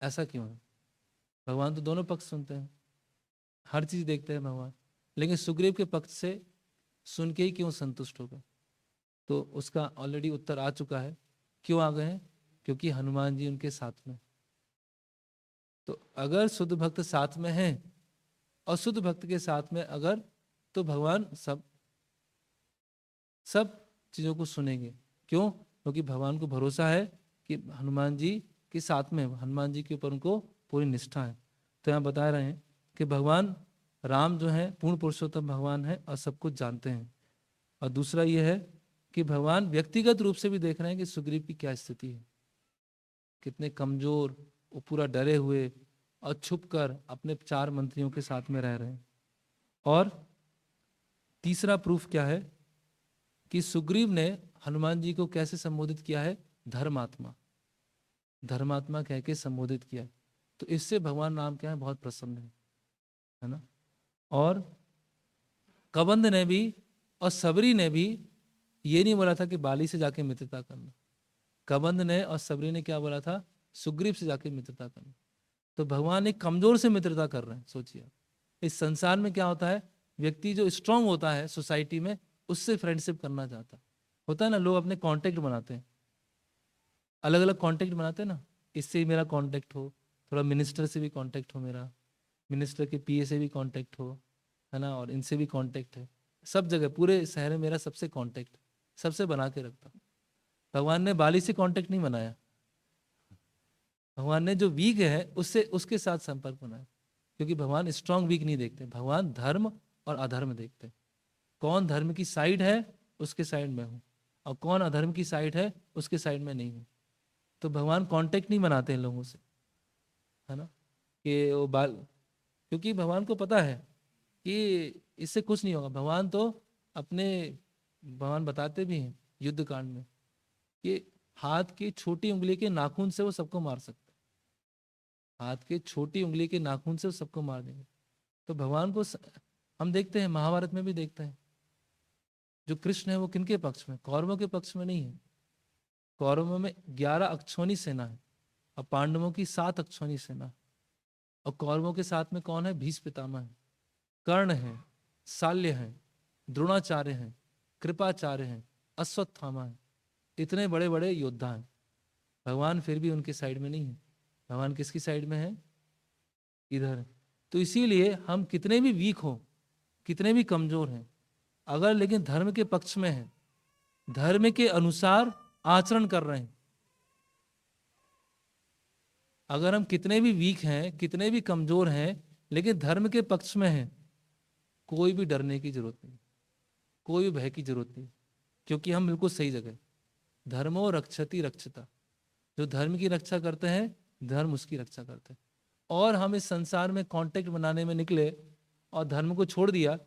ऐसा क्यों है? भगवान तो दोनों पक्ष सुनते हैं, हर चीज देखते हैं भगवान, लेकिन सुग्रीव के पक्ष से सुन के ही क्यों संतुष्ट हो गए? तो उसका ऑलरेडी उत्तर आ चुका है। क्यों आ गए हैं? क्योंकि हनुमान जी उनके साथ में। तो अगर शुद्ध भक्त साथ में हैं और शुद्ध भक्त के साथ में अगर, तो भगवान सब चीजों को सुनेंगे। क्यों? क्योंकि भगवान को भरोसा है कि हनुमान जी के साथ में, हनुमान जी के ऊपर उनको पूरी निष्ठा है। तो यहाँ बता रहे हैं कि भगवान राम जो है पूर्ण पुरुषोत्तम भगवान है और सब कुछ जानते हैं। और दूसरा ये है कि भगवान व्यक्तिगत रूप से भी देख रहे हैं कि सुग्रीव की क्या स्थिति है, कितने कमजोर, वो पूरा डरे हुए और छुपकर अपने 4 मंत्रियों के साथ में रह रहे हैं। और तीसरा प्रूफ क्या है कि सुग्रीव ने हनुमान जी को कैसे संबोधित किया है? धर्मात्मा, धर्मात्मा कह के संबोधित किया है। तो इससे भगवान राम क्या है? बहुत प्रसन्न है ना। और कबंध ने भी और सबरी ने भी ये नहीं बोला था कि बाली से जाके मित्रता करना, कबंध ने और सबरी ने क्या बोला था? सुग्रीव से जाके मित्रता करना। तो भगवान एक कमजोर से मित्रता कर रहे हैं। सोचिए, इस संसार में क्या होता है, व्यक्ति जो स्ट्रांग होता है सोसाइटी में, उससे फ्रेंडशिप करना चाहता होता है ना। लोग अपने कांटेक्ट बनाते हैं, अलग अलग कांटेक्ट बनाते हैं ना, इससे ही मेरा कांटेक्ट हो, थोड़ा मिनिस्टर से भी कांटेक्ट हो, मेरा मिनिस्टर के पीए से भी कांटेक्ट हो, है ना, और इनसे भी कांटेक्ट है, सब जगह पूरे शहर में मेरा सबसे कांटेक्ट, सबसे बना के रखता। भगवान ने बाली से कांटेक्ट नहीं बनाया, भगवान ने जो वीक है उससे, उसके साथ संपर्क बनाया। क्योंकि भगवान स्ट्रांग वीक नहीं देखते, भगवान धर्म और अधर्म देखते। कौन धर्म की साइड है उसके साइड में हूँ, और कौन अधर्म की साइड है उसके साइड में नहीं हूँ। तो भगवान कांटेक्ट नहीं बनाते हैं लोगों से, है ना, कि वो बाल, क्योंकि भगवान को पता है कि इससे कुछ नहीं होगा। भगवान तो अपने, भगवान बताते भी हैं युद्ध कांड में कि हाथ की छोटी उंगली के नाखून से वो सबको मार सकते, हाथ के छोटी उंगली के नाखून से वो सबको मार देंगे। तो भगवान को हम देखते हैं, महाभारत में भी देखते हैं, जो कृष्ण है वो किनके पक्ष में? कौरवों के पक्ष में नहीं है। कौरवों में 11 अक्षौणी सेना है और पांडवों की 7 अक्षौणी सेना है। और कौरवों के साथ में कौन है? भीष्म पितामह है, कर्ण है, शाल्य है, द्रोणाचार्य है, कृपाचार्य है, अश्वत्थामा है। इतने बड़े बड़े योद्धा हैं। भगवान फिर भी उनके साइड में नहीं है। भगवान किसकी साइड में है? इधर। तो इसीलिए हम कितने भी वीक हो, कितने भी कमजोर हैं, अगर लेकिन धर्म के पक्ष में हैं, धर्म के अनुसार आचरण कर रहे हैं, अगर हम कितने भी वीक हैं, कितने भी कमजोर हैं, लेकिन धर्म के पक्ष में हैं, कोई भी डरने की जरूरत नहीं, कोई भी भय की जरूरत नहीं, क्योंकि हम बिल्कुल सही जगह। धर्मो रक्षति रक्षता, जो धर्म की रक्षा करते हैं, धर्म उसकी रक्षा करते हैं। और हम इस संसार में कांटेक्ट बनाने में निकले और धर्म को छोड़ दिया,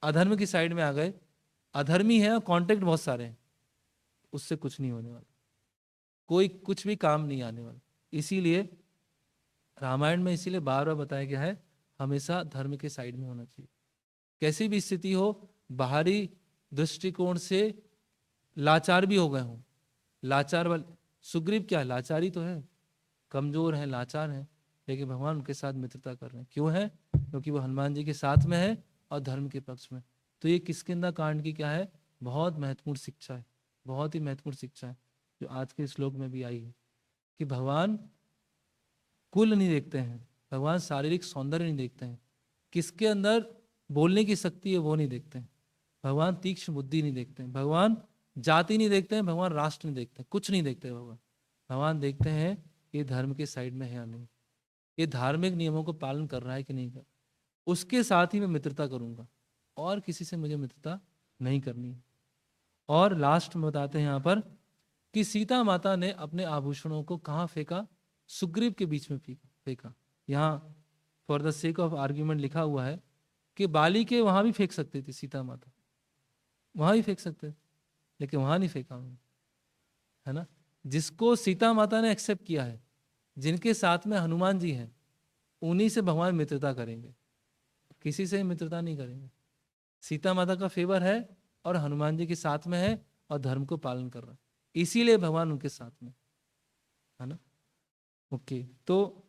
अधर्म की साइड में आ गए, अधर्मी है और कांटेक्ट बहुत सारे हैं, उससे कुछ नहीं होने वाला, कोई कुछ भी काम नहीं आने वाला। इसीलिए रामायण में इसीलिए बार बार बताया गया है, हमेशा धर्म के साइड में होना चाहिए। कैसी भी स्थिति हो, बाहरी दृष्टिकोण से लाचार भी हो गए हों, लाचार वाले, सुग्रीव क्या है? लाचारी तो है, कमजोर है, लाचार है, लेकिन भगवान उनके साथ मित्रता कर रहे हैं। क्यों है? क्योंकि वो हनुमान जी के साथ में है और धर्म के पक्ष में। तो ये किष्किंधा कांड की क्या है? बहुत महत्वपूर्ण शिक्षा है, बहुत ही महत्वपूर्ण शिक्षा है, जो आज के श्लोक में भी आई है कि भगवान कुल नहीं देखते हैं, भगवान शारीरिक सौंदर्य नहीं देखते हैं, किसके अंदर बोलने की शक्ति है वो नहीं देखते हैं, भगवान तीक्ष्ण बुद्धि नहीं देखते हैं, भगवान जाति नहीं देखते हैं, भगवान राष्ट्र नहीं देखते, कुछ नहीं देखते भगवान। भगवान देखते हैं ये धर्म के साइड में है या नहीं, ये धार्मिक नियमों को पालन कर रहा है कि नहीं कर, उसके साथ ही मैं मित्रता करूंगा। और किसी से मुझे मित्रता नहीं करनी है। और लास्ट में बताते हैं यहाँ पर कि सीता माता ने अपने आभूषणों को कहाँ फेंका? सुग्रीव के बीच में फेंका। यहाँ for the sake of argument लिखा हुआ है कि बाली के वहां भी फेंक सकती थी सीता माता, वहां भी फेंक सकते थे, लेकिन वहां नहीं फेंका उन्होंने, है ना। जिसको सीता माता ने एक्सेप्ट किया है, जिनके साथ में हनुमान जी हैं, उन्हीं से भगवान मित्रता करेंगे, किसी से मित्रता नहीं करेंगे। सीता माता का फेवर है और हनुमान जी के साथ में है और धर्म को पालन कर रहा है, इसीलिए भगवान उनके साथ में, है ना। ओके, तो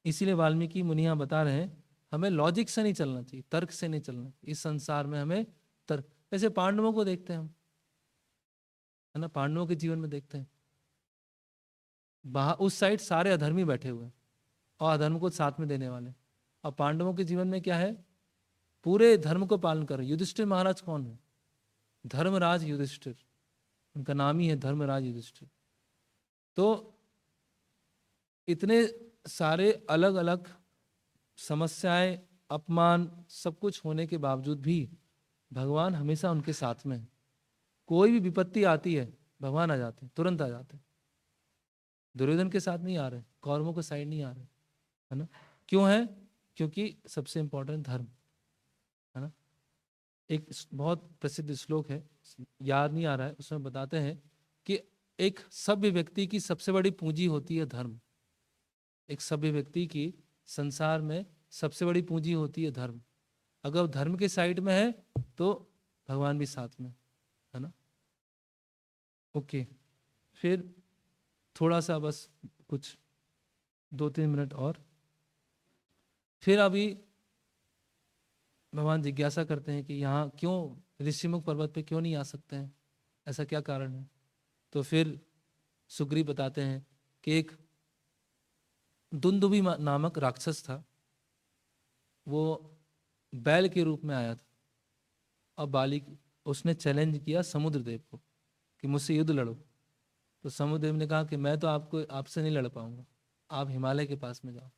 इसीलिए वाल्मीकि मुनि यहाँ बता रहे हैं हमें लॉजिक से नहीं चलना चाहिए, तर्क से नहीं चलना, इस संसार में हमें तर्क। वैसे पांडवों को देखते हैं हम, है ना, पांडवों के जीवन में देखते हैं, बाहर उस साइड सारे अधर्मी बैठे हुए हैं और अधर्म को साथ में देने वाले, और पांडवों के जीवन में क्या है? पूरे धर्म को पालन कर रहे। युधिष्ठिर महाराज कौन है? धर्मराज युधिष्ठिर, उनका नाम ही है धर्मराज युधिष्ठिर। तो इतने सारे अलग अलग समस्याएं, अपमान, सब कुछ होने के बावजूद भी भगवान हमेशा उनके साथ में है। कोई भी विपत्ति आती है भगवान आ जाते हैं, तुरंत आ जाते हैं। दुर्योधन के साथ नहीं आ रहे, कौरवों के साइड नहीं आ रहे, है ना। क्यों है? क्योंकि सबसे इंपॉर्टेंट धर्म, है ना। एक बहुत प्रसिद्ध श्लोक है, याद नहीं आ रहा है, उसमें बताते हैं कि एक सभ्य व्यक्ति की सबसे बड़ी पूंजी होती है धर्म। एक सभ्य व्यक्ति की संसार में सबसे बड़ी पूंजी होती है धर्म। अगर धर्म के साइड में है तो भगवान भी साथ में, है ना। ओके, फिर थोड़ा सा बस कुछ 2-3 मिनट और। फिर अभी भगवान जिज्ञासा करते हैं कि यहाँ क्यों ऋषिमुख पर्वत पे क्यों नहीं आ सकते हैं, ऐसा क्या कारण है? तो फिर सुग्रीव बताते हैं कि एक दुंदुभी नामक राक्षस था, वो बैल के रूप में आया था और बाली, उसने चैलेंज किया समुद्रदेव को कि मुझसे युद्ध लड़ो। तो समुद्रदेव ने कहा कि मैं तो आपसे नहीं लड़ पाऊंगा, आप हिमालय के पास में जाओ।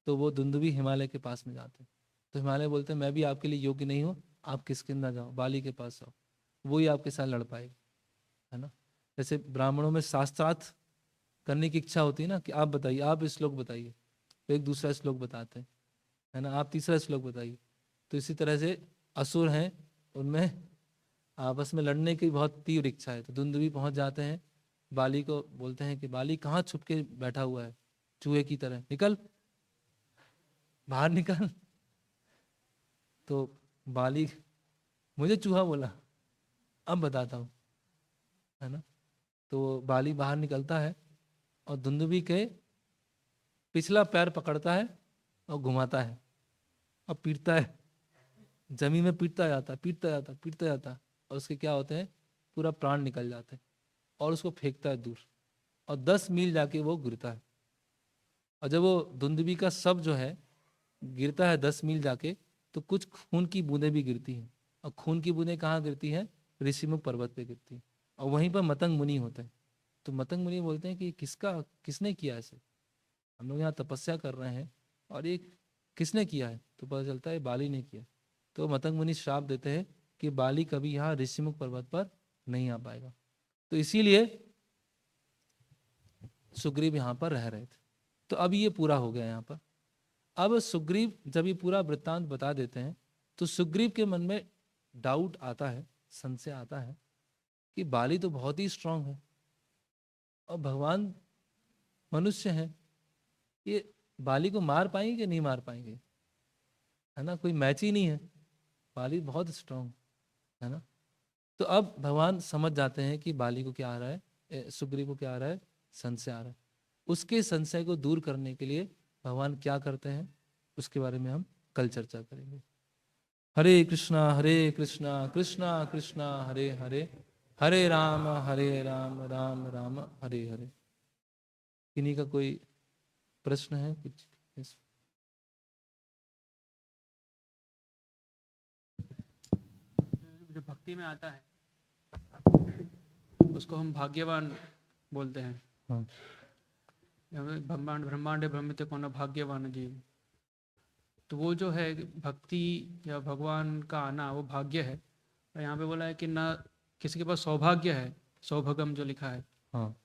तो वो दुंदुभी हिमालय के पास में जाते हैं। तो हिमालय बोलते हैं मैं भी आपके लिए योग्य नहीं हूँ, आप किष्किंधा जाओ, बाली के पास जाओ, वो ही आपके साथ लड़ पाएगा, है ना। जैसे ब्राह्मणों में शास्त्रार्थ करने की इच्छा होती है ना, कि आप बताइए, आप श्लोक बताइए, तो एक दूसरा श्लोक बताते हैं, है ना, आप तीसरा श्लोक बताइए। तो इसी तरह से असुर हैं, उनमें आपस में लड़ने की बहुत तीव्र इच्छा है। तो दुंदुभी पहुंच जाते हैं, बाली को बोलते हैं कि बाली कहाँ छुप के बैठा हुआ है, चूहे की तरह, निकल बाहर निकल। तो बाली, मुझे चूहा बोला, अब बताता हूँ, है ना। तो बाली बाहर निकलता है और दुंदुभी के पिछला पैर पकड़ता है और घुमाता है और पीटता है, जमीन में पीटता जाता, पीटता जाता, पीटता जाता, और उसके क्या होते हैं, पूरा प्राण निकल जाते हैं, और उसको फेंकता है दूर, और 10 मील जाके वो गिरता है। और जब वो दुंदुभी का शव जो है गिरता है 10 मील जाके, तो कुछ खून की बूंदें भी गिरती हैं, और खून की बूंदें कहाँ गिरती हैं? ऋषिमुख पर्वत पे गिरती हैं, और वहीं पर मतंग मुनि होते हैं। तो मतंग मुनि बोलते हैं कि किसने किया ऐसे, हम लोग यहाँ तपस्या कर रहे हैं और ये किसने किया है? तो पता चलता है बाली ने किया। तो मतंग मुनि श्राप देते हैं कि बाली कभी यहाँ ऋषिमुख पर्वत पर नहीं आ पाएगा। तो इसीलिए सुग्रीव यहाँ पर रह रहे थे। तो अब ये पूरा हो गया यहाँ पर। अब सुग्रीव जब ये पूरा वृत्तांत बता देते हैं तो सुग्रीव के मन में डाउट आता है, संशय आता है कि बाली तो बहुत ही स्ट्रांग है और भगवान मनुष्य है, ये बाली को मार पाएंगे कि नहीं मार पाएंगे, है ना, कोई मैच ही नहीं है, बाली बहुत स्ट्रांग, है ना। तो अब भगवान समझ जाते हैं कि बाली को क्या आ रहा है, सुग्रीव को क्या आ रहा है, संशय आ रहा है। उसके संशय को दूर करने के लिए भगवान क्या करते हैं, उसके बारे में हम कल चर्चा करेंगे। हरे कृष्णा कृष्णा कृष्णा हरे हरे, हरे राम राम राम हरे हरे। किन्हीं का कोई प्रश्न है कुछ? जो भक्ति में आता है उसको हम भाग्यवान बोलते हैं। हाँ। ब्रह्मांड ब्रह्मांड ब्रह्मित कौन भाग्यवान जी। तो वो जो है भक्ति या भगवान का आना वो भाग्य है, और यहाँ पे बोला है कि ना किसी के पास सौभाग्य है, सौभगम जो लिखा है, हाँ,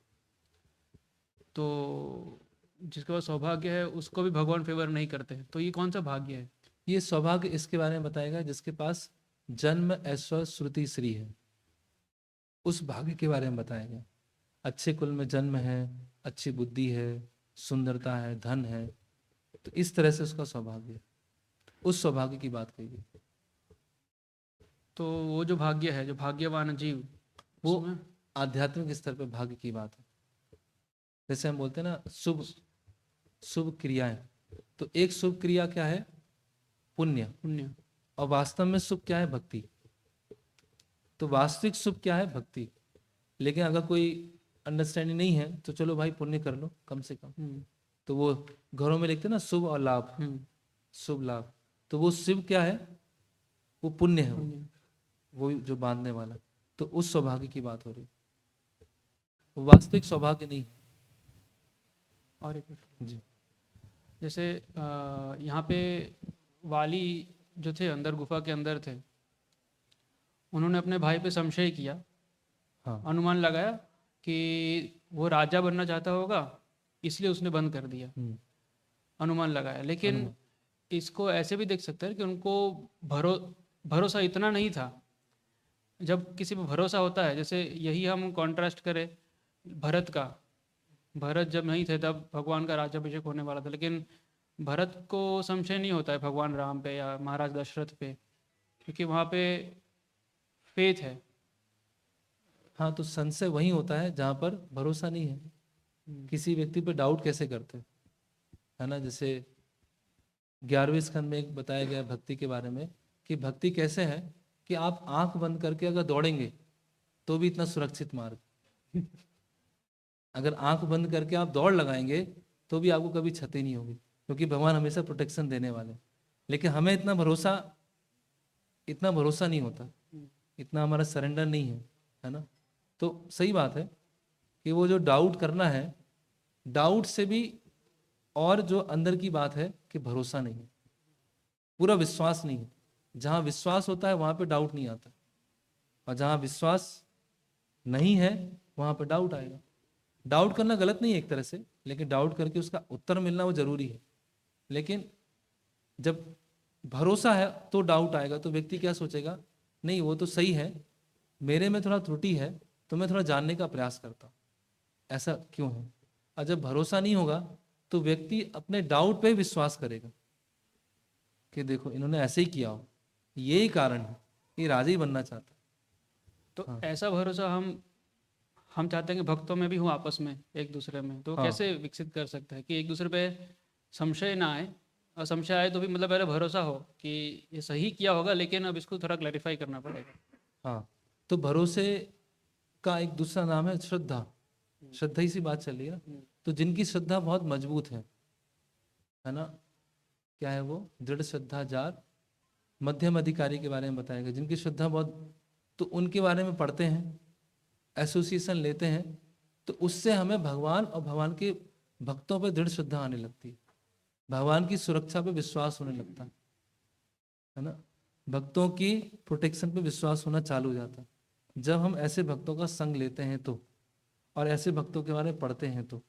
तो जिसके पास सौभाग्य है उसको भी भगवान फेवर नहीं करते, तो ये कौन सा भाग्य है? ये सौभाग्य इसके बारे में बताएगा जिसके पास जन्म ऐश्वर्य श्रुति श्री है, उस भाग्य के बारे में बताएगा। अच्छे कुल में जन्म है, अच्छी बुद्धि है, सुंदरता है, धन है, तो इस तरह से उसका सौभाग्य है। उस सौभाग्य की बात कही। तो वो जो भाग्य है, जो भाग्यवान जीव, वो उसमें आध्यात्मिक स्तर पर भाग्य की बात है। जैसे हम बोलते हैं ना शुभ शुभ क्रियाएं, तो एक शुभ क्रिया क्या है? पुण्य। पुण्य। और वास्तव में शुभ क्या है? भक्ति। तो वास्तविक शुभ क्या है? भक्ति। लेकिन अगर कोई अंडरस्टैंडिंग नहीं है तो चलो भाई पुण्य कर लो कम से कम, तो वो घरों में लिखते हैं ना शुभ और लाभ, शुभ लाभ, तो वो शिव क्या है? वो पुण्य है, वो जो बांधने वाला। तो उस सौभाग्य की बात हो रही, वो वास्तविक सौभाग्य नहीं है। और एक मिनट। जी। जैसे यहाँ पे वाली जो थे अंदर गुफा के अंदर थे, उन्होंने अपने भाई पे संशय किया, हाँ। अनुमान लगाया कि वो राजा बनना चाहता होगा, इसलिए उसने बंद कर दिया, अनुमान लगाया। लेकिन अनुमान। इसको ऐसे भी देख सकते हैं कि उनको भरोसा इतना नहीं था। जब किसी पे भरोसा होता है, जैसे यही हम कॉन्ट्रास्ट करें भरत का, भरत जब नहीं थे तब भगवान का राज्याभिषेक होने वाला था, लेकिन भरत को संशय नहीं होता है भगवान राम पे या महाराज दशरथ पे, क्योंकि वहाँ पे फेथ है। हाँ, तो संशय वही होता है जहाँ पर भरोसा नहीं है। किसी व्यक्ति पर डाउट कैसे करते हैं, है ना? जैसे 11वें स्कंद में एक बताया गया भक्ति के बारे में कि भक्ति कैसे है कि आप आंख बंद करके अगर दौड़ेंगे तो भी इतना सुरक्षित मार्ग अगर आंख बंद करके आप दौड़ लगाएंगे तो भी आपको कभी क्षति नहीं होगी, क्योंकि भगवान हमेशा प्रोटेक्शन देने वाले। लेकिन हमें इतना भरोसा नहीं होता, इतना हमारा सरेंडर नहीं है ना? तो सही बात है कि वो जो डाउट करना है, डाउट से भी और जो अंदर की बात है कि भरोसा नहीं है, पूरा विश्वास नहीं है। जहां विश्वास होता है वहां पे डाउट नहीं आता, और जहां विश्वास नहीं है वहां पे डाउट आएगा। डाउट करना गलत नहीं है एक तरह से, लेकिन डाउट करके उसका उत्तर मिलना वो जरूरी है। लेकिन जब भरोसा है तो डाउट आएगा, तो व्यक्ति क्या सोचेगा? नहीं, वो तो सही है, मेरे में थोड़ा त्रुटि है, तो मैं थोड़ा जानने का प्रयास करता हूँ ऐसा क्यों है। और जब भरोसा नहीं होगा तो व्यक्ति अपने डाउट पे विश्वास करेगा कि देखो इन्होंने ऐसे ही किया हो, यही कारण है, ये राजा ही बनना चाहता। तो हाँ। ऐसा भरोसा हम चाहते हैं कि भक्तों में भी हो, आपस में एक दूसरे में, तो हाँ। कैसे विकसित कर सकते हैं कि एक दूसरे पे संशय ना आए, और संशय आए तो भी मतलब पहले भरोसा हो कि ये सही किया होगा, लेकिन अब इसको थोड़ा क्लैरिफाई करना पड़ेगा। हाँ, तो भरोसे का एक दूसरा नाम है श्रद्धा। श्रद्धा ही सी बात चल रही है ना। तो जिनकी श्रद्धा बहुत मजबूत है ना? क्या है वो? दृढ़ श्रद्धा जार मध्यम अधिकारी के बारे में बताएगा। जिनकी श्रद्धा बहुत, तो उनके बारे में पढ़ते हैं, एसोसिएशन लेते हैं, तो उससे हमें भगवान और भगवान के भक्तों पर दृढ़ श्रद्धा आने लगती है, भगवान की सुरक्षा पे विश्वास होने लगता है ना? भक्तों की प्रोटेक्शन पे विश्वास होना चालू हो जाता है जब हम ऐसे भक्तों का संग लेते हैं तो, और ऐसे भक्तों के बारे में पढ़ते हैं तो।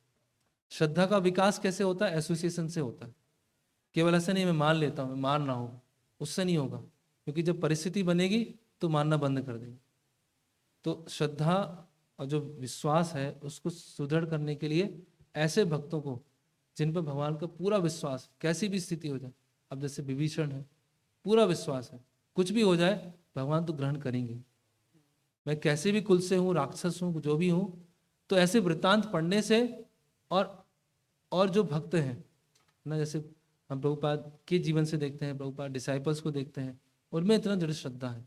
श्रद्धा का विकास कैसे होता है? एसोसिएशन से होता है। केवल ऐसे नहीं मैं मान लेता हूँ, मैं मान रहा हूँ, उससे नहीं होगा, क्योंकि जब परिस्थिति बनेगी तो मानना बंद कर देंगे। तो श्रद्धा और जो विश्वास है उसको सुदृढ़ करने के लिए ऐसे भक्तों को जिन पर भगवान का पूरा विश्वास, कैसी भी स्थिति हो जाए, अब जैसे विभीषण है, पूरा विश्वास है, कुछ भी हो जाए भगवान तो ग्रहण करेंगे, मैं कैसे भी कुल से हूँ, राक्षस हूँ, जो भी हूँ। तो ऐसे वृत्तांत पढ़ने से और जो भक्त हैं ना, जैसे हम प्रभुपाद के जीवन से देखते हैं, प्रभुपाद डिसाइपल्स को देखते हैं, उनमें इतना दृढ़ श्रद्धा है,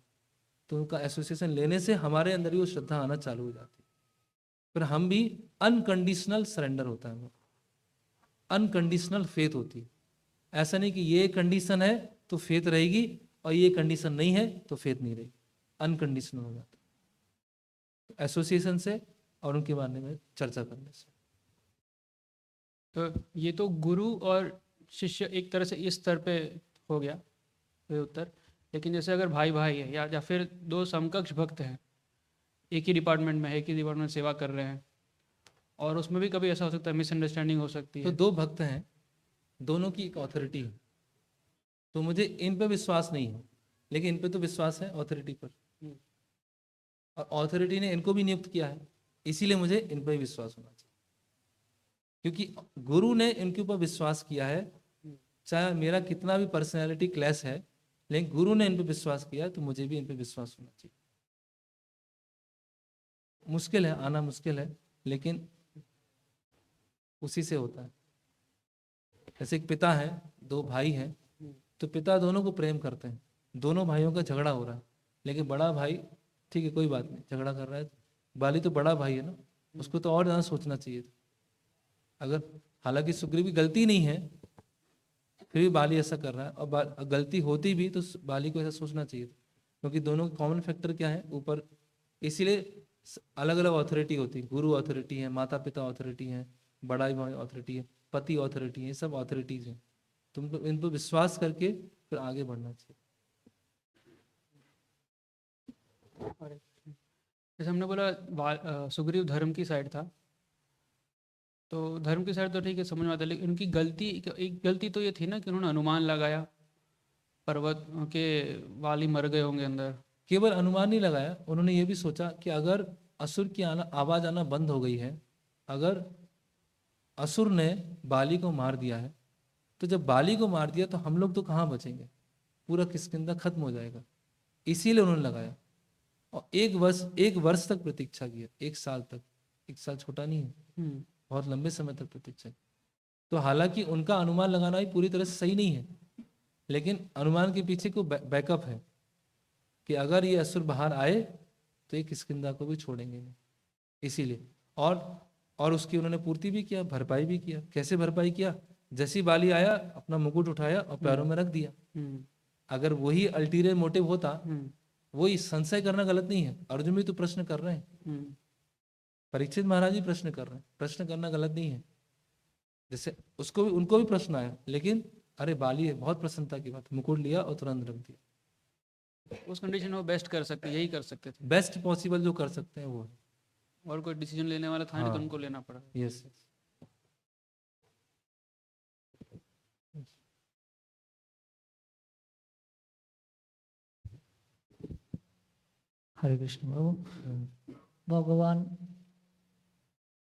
तो उनका एसोसिएशन लेने से हमारे अंदर ही वो श्रद्धा आना चालू हो जाती है। फिर हम भी अनकंडीशनल सरेंडर होता है, अनकंडीशनल फेथ होती है। ऐसा नहीं कि ये कंडीशन है तो फेथ रहेगी और ये कंडीशन नहीं है तो फेथ नहीं रहेगी, अनकंडीशनल हो जाता है एसोसिएशन से और उनके बारे में चर्चा करने से। तो ये तो गुरु और शिष्य एक तरह से इस स्तर पे हो गया ये उत्तर। लेकिन जैसे अगर भाई भाई है या फिर दो समकक्ष भक्त हैं, एक ही डिपार्टमेंट में है, एक ही डिपार्टमेंट में सेवा कर रहे हैं, और उसमें भी कभी ऐसा हो सकता है, मिसअंडरस्टैंडिंग हो सकती तो है। दो भक्त हैं, दोनों की एक ऑथोरिटी है, तो मुझे इन पे विश्वास नहीं है, लेकिन इन पे तो विश्वास है ऑथोरिटी पर, हम्म, और ऑथोरिटी ने इनको भी नियुक्त किया है, इसीलिए मुझे इन पर विश्वास होना चाहिए, क्योंकि गुरु ने इनके ऊपर विश्वास किया है। हम्म, चाहे मेरा कितना भी पर्सनैलिटी क्लैश है, लेकिन गुरु ने इन पे विश्वास किया, तो मुझे भी इन पे विश्वास होना चाहिए। मुश्किल है, आना मुश्किल है, लेकिन उसी से होता है। जैसे एक पिता है, दो भाई हैं, हम्म, तो पिता दोनों को प्रेम करते हैं, दोनों भाइयों का झगड़ा हो रहा है, लेकिन बड़ा भाई ठीक है कोई बात नहीं, झगड़ा कर रहा है, बाली तो बड़ा भाई है ना, उसको तो और ज़्यादा सोचना चाहिए था। अगर हालांकि सुग्रीव की गलती नहीं है, फिर भी बाली ऐसा कर रहा है, और गलती होती भी तो बाली को ऐसा सोचना चाहिए था, क्योंकि दोनों का कॉमन फैक्टर क्या है ऊपर, इसीलिए अलग अलग अथॉरिटी होती है, गुरु अथॉरिटी है, माता पिता अथॉरिटी है, बड़ा भाई अथॉरिटी है, पति अथॉरिटी है, ये सब अथॉरिटीज हैं। तुमको इन पर विश्वास करके फिर आगे बढ़ना चाहिए। और जैसे हमने बोला सुग्रीव धर्म की साइड था, तो धर्म की साइड तो ठीक है, समझ में आता है, लेकिन उनकी गलती, एक गलती तो ये थी ना कि उन्होंने अनुमान लगाया पर्वत के वाली मर गए होंगे अंदर। केवल अनुमान नहीं लगाया, उन्होंने ये भी सोचा कि अगर असुर की आवाज आना बंद हो गई है, अगर असुर ने बाली को मार दिया है, तो जब बाली को मार दिया तो हम लोग तो कहाँ बचेंगे, पूरा किष्किंधा खत्म हो जाएगा, इसीलिए उन्होंने लगाया। और एक वर्ष तक प्रतीक्षा किया, एक साल तक, एक साल छोटा नहीं है, हम्म, बहुत लंबे समय तक प्रतीक्षा की। तो हालांकि उनका अनुमान लगाना भी पूरी तरह से सही नहीं है, लेकिन अनुमान के पीछे को बैकअप है कि अगर ये असुर बाहर आए तो ये किष्किंधा को भी छोड़ेंगे नहीं, इसीलिए। और उसकी उन्होंने पूर्ति भी किया, भरपाई भी किया। कैसे भरपाई किया? जैसी बाली आया, अपना मुकुट उठाया और पैरों में रख दिया। हम्म, अगर वही अल्टीरियर मोटिव होता, हम्म, वही संशय करना गलत नहीं है, अर्जुन भी तो प्रश्न कर रहे हैं, हम्म, परीक्षित महाराज भी प्रश्न कर रहे हैं, प्रश्न करना गलत नहीं है। जैसे उसको भी, उनको भी प्रश्न आया, लेकिन अरे बाली है, बहुत प्रसन्नता की बात, मुकुट लिया और तुरंत रख दिया। उस कंडीशन में वो बेस्ट कर सकते, यही कर सकते थे, बेस्ट पॉसिबल जो कर सकते हैं वो है। और कोई डिसीजन लेने वाला था नहीं तो हाँ, उनको लेना पड़ा। यस। हरे कृष्ण प्रभु। भगवान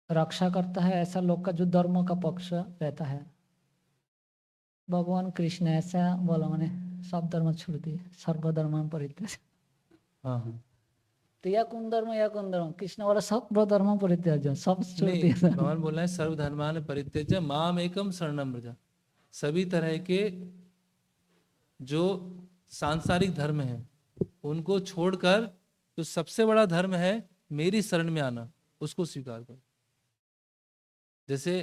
रक्षा करता है ऐसा लोग का जो धर्म का पक्ष रहता है। भगवान कृष्ण ऐसा बोला, मैंने सब धर्म छोड़ दिए, सर्वधर्म परित्याज। हाँ हाँ, तो या कौन धर्म, कृष्ण वाला सर्वधर्म परित्याज, सब छोड़ नहीं, दिया। भगवान बोल रहे हैं सर्वधर्मान परित्यज्य माम एकम शरणम व्रज। सभी तरह के जो सांसारिक धर्म हैं उनको छोड़कर जो सबसे बड़ा धर्म है मेरी शरण में आना, उसको स्वीकार करो। जैसे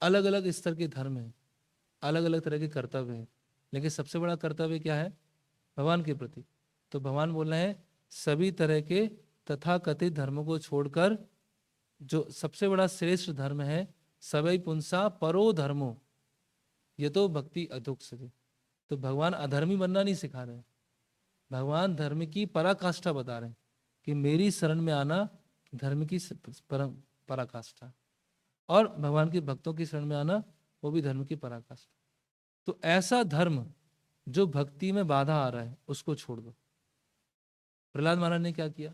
अलग अलग स्तर के धर्म हैं, अलग अलग तरह के कर्तव्य हैं, लेकिन सबसे बड़ा कर्तव्य क्या है? भगवान के प्रति। तो भगवान बोल रहे हैं सभी तरह के तथाकथित धर्मों को छोड़कर जो सबसे बड़ा श्रेष्ठ धर्म है, सवै पुंसा परो धर्मो ये तो भक्ति अधुक सके। तो भगवान अधर्मी बनना नहीं सिखा रहे हैं, भगवान धर्म की पराकाष्ठा बता रहे हैं कि मेरी शरण में आना धर्म की पराकाष्ठा, और भगवान के भक्तों की शरण में आना वो भी धर्म की पराकाष्ठा। तो ऐसा धर्म जो भक्ति में बाधा आ रहा है उसको छोड़ दो। प्रहलाद महाराज ने क्या किया?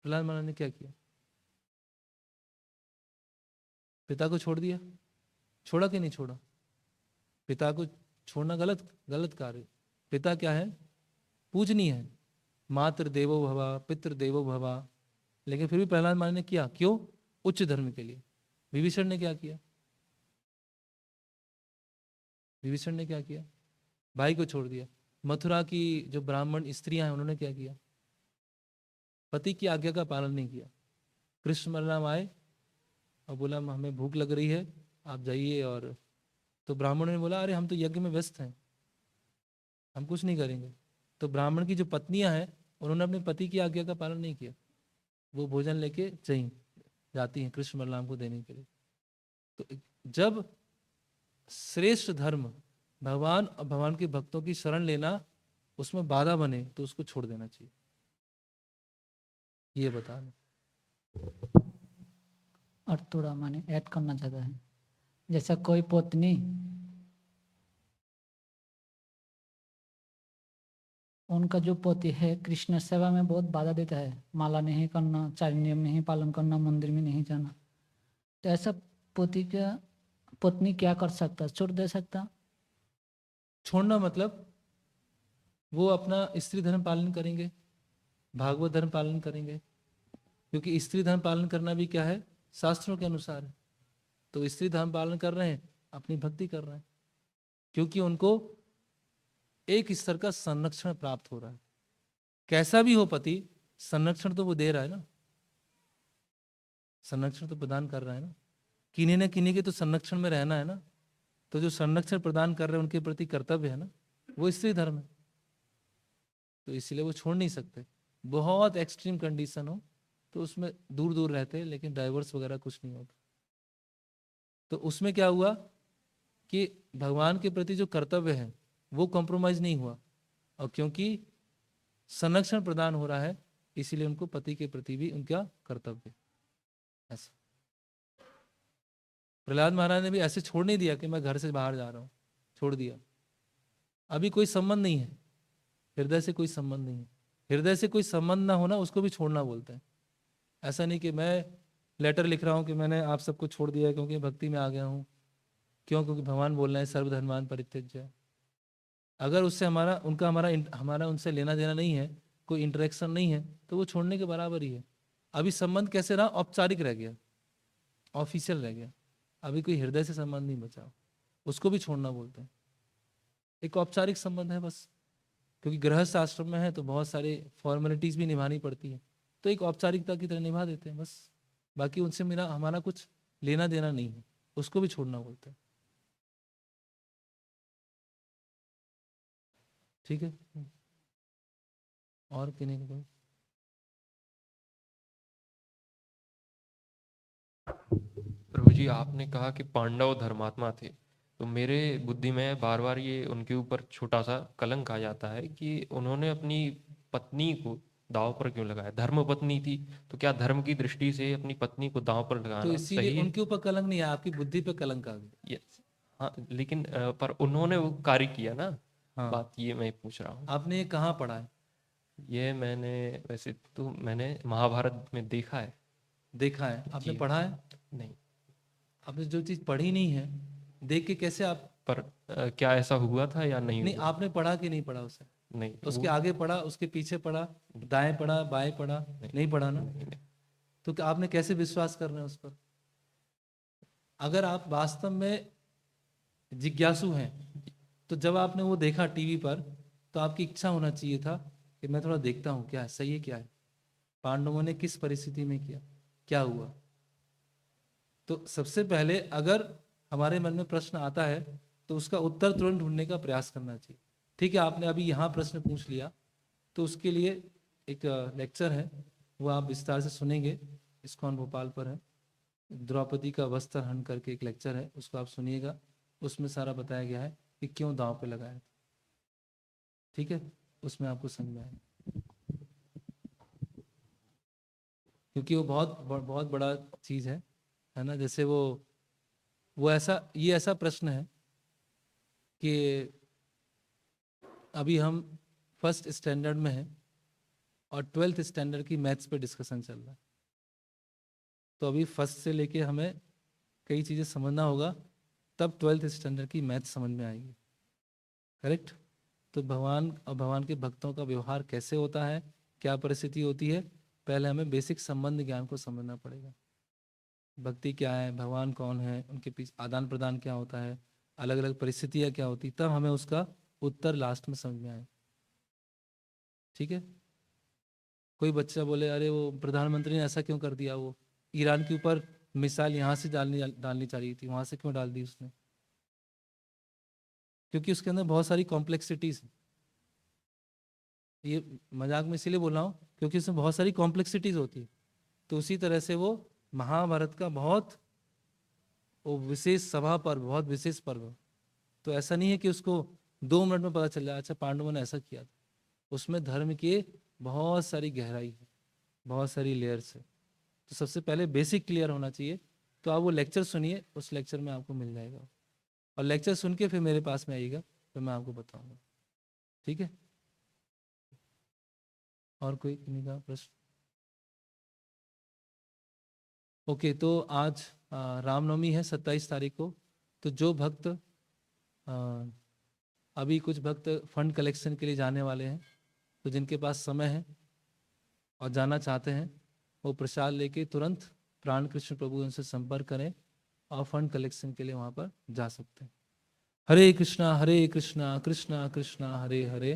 प्रहलाद महाराज ने क्या किया? पिता को छोड़ दिया, छोड़ा कि नहीं छोड़ा? पिता को छोड़ना गलत कार्य। पिता क्या है? पूजनीय है, मातृ देवो भवा, पितृ देवो भवा, लेकिन फिर भी प्रहलाद महाराज ने किया, क्यों? उच्च धर्म के लिए। विभीषण ने क्या किया? विभीषण ने क्या किया? भाई को छोड़ दिया। मथुरा की जो ब्राह्मण स्त्रियां हैं उन्होंने क्या किया? पति की आज्ञा का पालन नहीं किया। कृष्ण बलराम आए और बोला हमें भूख लग रही है, आप जाइए। और तो ब्राह्मणों ने बोला अरे हम तो यज्ञ में व्यस्त हैं, हम कुछ नहीं करेंगे। तो ब्राह्मण की जो पत्नियां हैं उन्होंने अपने पति की आज्ञा का पालन नहीं किया, वो भोजन लेके जाती हैं कृष्ण बलराम को देने के लिए। तो जब श्रेष्ठ धर्म भगवान और भगवान के भक्तों की शरण लेना उसमें बाधा बने तो उसको छोड़ देना चाहिए, ये बता रहे। और थोड़ा मैंने ऐड करना चाहता है, जैसा कोई पत्नी उनका जो पति है कृष्ण सेवा में बहुत बाधा देता है, माला नहीं करना, चार नियम नहीं पालन करना, मंदिर में नहीं जाना, तो ऐसा पति का पत्नी क्या कर सकता, छोड़ दे सकता? छोड़ना मतलब वो अपना स्त्री धर्म पालन करेंगे, भागवत धर्म पालन करेंगे, क्योंकि स्त्री धर्म पालन करना भी क्या है, शास्त्रों के अनुसार है। तो स्त्री धर्म पालन कर रहे हैं, अपनी भक्ति कर रहे हैं, क्योंकि उनको एक स्तर का संरक्षण प्राप्त हो रहा है। कैसा भी हो पति, संरक्षण तो वो दे रहा है ना, संरक्षण तो प्रदान कर रहा है ना, किन्हीं न किन्हीं के तो संरक्षण में रहना है ना। तो जो संरक्षण प्रदान कर रहे हैं उनके प्रति कर्तव्य है ना, वो स्त्री धर्म है। तो इसीलिए वो छोड़ नहीं सकते। बहुत एक्सट्रीम कंडीशन हो तो उसमें दूर दूर रहते हैं, लेकिन डाइवर्स वगैरह कुछ नहीं होता। तो उसमें क्या हुआ कि भगवान के प्रति जो कर्तव्य है वो कॉम्प्रोमाइज नहीं हुआ, और क्योंकि संरक्षण प्रदान हो रहा है इसीलिए उनको पति के प्रति भी उनका कर्तव्य ऐसा। प्रहलाद महाराज ने भी ऐसे छोड़ नहीं दिया कि मैं घर से बाहर जा रहा हूँ, छोड़ दिया। अभी कोई संबंध नहीं है, हृदय से कोई संबंध नहीं है। हृदय से कोई संबंध ना होना उसको भी छोड़ना बोलते हैं। ऐसा नहीं कि मैं लेटर लिख रहा हूँ कि मैंने आप सबको छोड़ दिया है क्योंकि भक्ति में आ गया हूँ। क्यों? क्योंकि भगवान बोल रहे हैं सर्वधर्मान परित्यज्य। अगर उससे हमारा उनसे लेना देना नहीं है, कोई इंटरेक्शन नहीं है, तो वो छोड़ने के बराबर ही है। अभी संबंध कैसे रहा? औपचारिक रह गया, ऑफिशियल रह गया। अभी कोई हृदय से संबंध नहीं बचा, उसको भी छोड़ना बोलते हैं। एक औपचारिक संबंध है बस, क्योंकि गृहस्थ आश्रम में है तो बहुत सारे फॉर्मेलिटीज भी निभानी पड़ती है, तो एक औपचारिकता की तरह निभा देते हैं बस। बाकी उनसे हमारा कुछ लेना देना नहीं है, उसको भी छोड़ना बोलते हैं। ठीक है, और किन्हीं को कोई? प्रभु जी, आपने कहा कि पांडव धर्मात्मा थे, तो मेरे बुद्धि में बार बार ये उनके ऊपर छोटा सा कलंक आ जाता है कि उन्होंने अपनी पत्नी को दांव पर क्यों लगाया? धर्म पत्नी थी, तो क्या धर्म की दृष्टि से अपनी पत्नी को दांव पर तो लगाना इसीलिए सही है? उनके ऊपर कलंक नहीं है, आपकी बुद्धि पे कलंक आ गया। ये हाँ, लेकिन पर उन्होंने वो कार्य किया ना, हाँ, बात ये मैं पूछ रहा हूँ। आपने ये कहाँ पढ़ा है? ये मैंने वैसे तो मैंने महाभारत में देखा है। देखा है? आपने जी। पढ़ा है? नहीं, आपने जो चीज पढ़ी नहीं है, देख के कैसे आप? पर क्या ऐसा हुआ था या नहीं नहीं, हुआ? आपने पढ़ा कि नहीं पढ़ा उसे? नहीं, उसके वो आगे पढ़ा, उसके पीछे पढ़ा, दाएं पढ़ा, बाएं पढ़ा? नहीं पढ़ा ना। नहीं, नहीं। तो क्या आपने कैसे विश्वास कर रहे हैं उस पर? अगर आप वास्तव में जिज्ञासु हैं तो जब आपने वो देखा टीवी पर, तो आपकी इच्छा होना चाहिए था कि मैं थोड़ा देखता हूँ क्या है, सही है क्या है, पांडवों ने किस परिस्थिति में किया, क्या हुआ। तो सबसे पहले अगर हमारे मन में प्रश्न आता है तो उसका उत्तर तुरंत ढूंढने का प्रयास करना चाहिए। ठीक है, आपने अभी यहाँ प्रश्न पूछ लिया, तो उसके लिए एक लेक्चर है, वो आप विस्तार से सुनेंगे, इस्कॉन भोपाल पर है, द्रौपदी का वस्त्र हन करके एक लेक्चर है, उसको आप सुनिएगा। उसमें सारा बताया गया है कि क्यों दांव पे लगाया था। ठीक है, उसमें आपको समझ में आएगा, क्योंकि वो बहुत बहुत बड़ा चीज है ना। जैसे वो ये ऐसा प्रश्न है कि अभी हम फर्स्ट स्टैंडर्ड में हैं और 12th स्टैंडर्ड की मैथ्स पे डिस्कशन चल रहा है, तो अभी फर्स्ट से लेके हमें कई चीज़ें समझना होगा, तब 12th स्टैंडर्ड की मैथ्स समझ में आएगी। करेक्ट? तो भगवान और भगवान के भक्तों का व्यवहार कैसे होता है, क्या परिस्थिति होती है, पहले हमें बेसिक संबंध ज्ञान को समझना पड़ेगा। भक्ति क्या है, भगवान कौन है, उनके पीछे आदान प्रदान क्या होता है, अलग अलग परिस्थितियाँ क्या होती, तब हमें उसका उत्तर लास्ट में समझ में आए। ठीक है? कोई बच्चा बोले अरे वो प्रधानमंत्री ने ऐसा क्यों कर दिया, वो ईरान के ऊपर मिसाइल यहाँ से डालनी चाहिए थी, वहां से क्यों डाल दी उसने? क्योंकि उसके अंदर बहुत सारी कॉम्प्लेक्सिटीज है। ये मजाक में इसीलिए बोल रहा हूँ क्योंकि उसमें बहुत सारी कॉम्प्लेक्सिटीज होती है। तो उसी तरह से वो महाभारत का बहुत वो विशेष सभा पर बहुत विशेष पर्व, तो ऐसा नहीं है कि उसको 2 मिनट में पता चल जाए अच्छा पांडवों ने ऐसा किया था। उसमें धर्म की बहुत सारी गहराई है, बहुत सारी लेयर्स है। तो सबसे पहले बेसिक क्लियर होना चाहिए। तो आप वो लेक्चर सुनिए, उस लेक्चर में आपको मिल जाएगा। और लेक्चर सुन के फिर मेरे पास में आइएगा, फिर मैं आपको बताऊंगा। ठीक है? और कोई किन्हीं का प्रश्न? ओके, तो आज रामनवमी है 27 तारीख को। तो जो भक्त अभी कुछ भक्त फंड कलेक्शन के लिए जाने वाले हैं, तो जिनके पास समय है और जाना चाहते हैं, वो प्रसाद लेके तुरंत प्राण कृष्ण प्रभु उनसे संपर्क करें और फंड कलेक्शन के लिए वहाँ पर जा सकते हैं। हरे कृष्णा कृष्णा कृष्णा हरे हरे,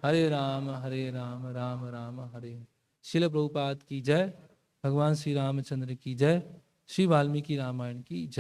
हरे राम राम राम हरे हरे। शिल प्रभुपाद की जय, भगवान श्री रामचंद्र की जय, श्री वाल्मीकि रामायण की जय।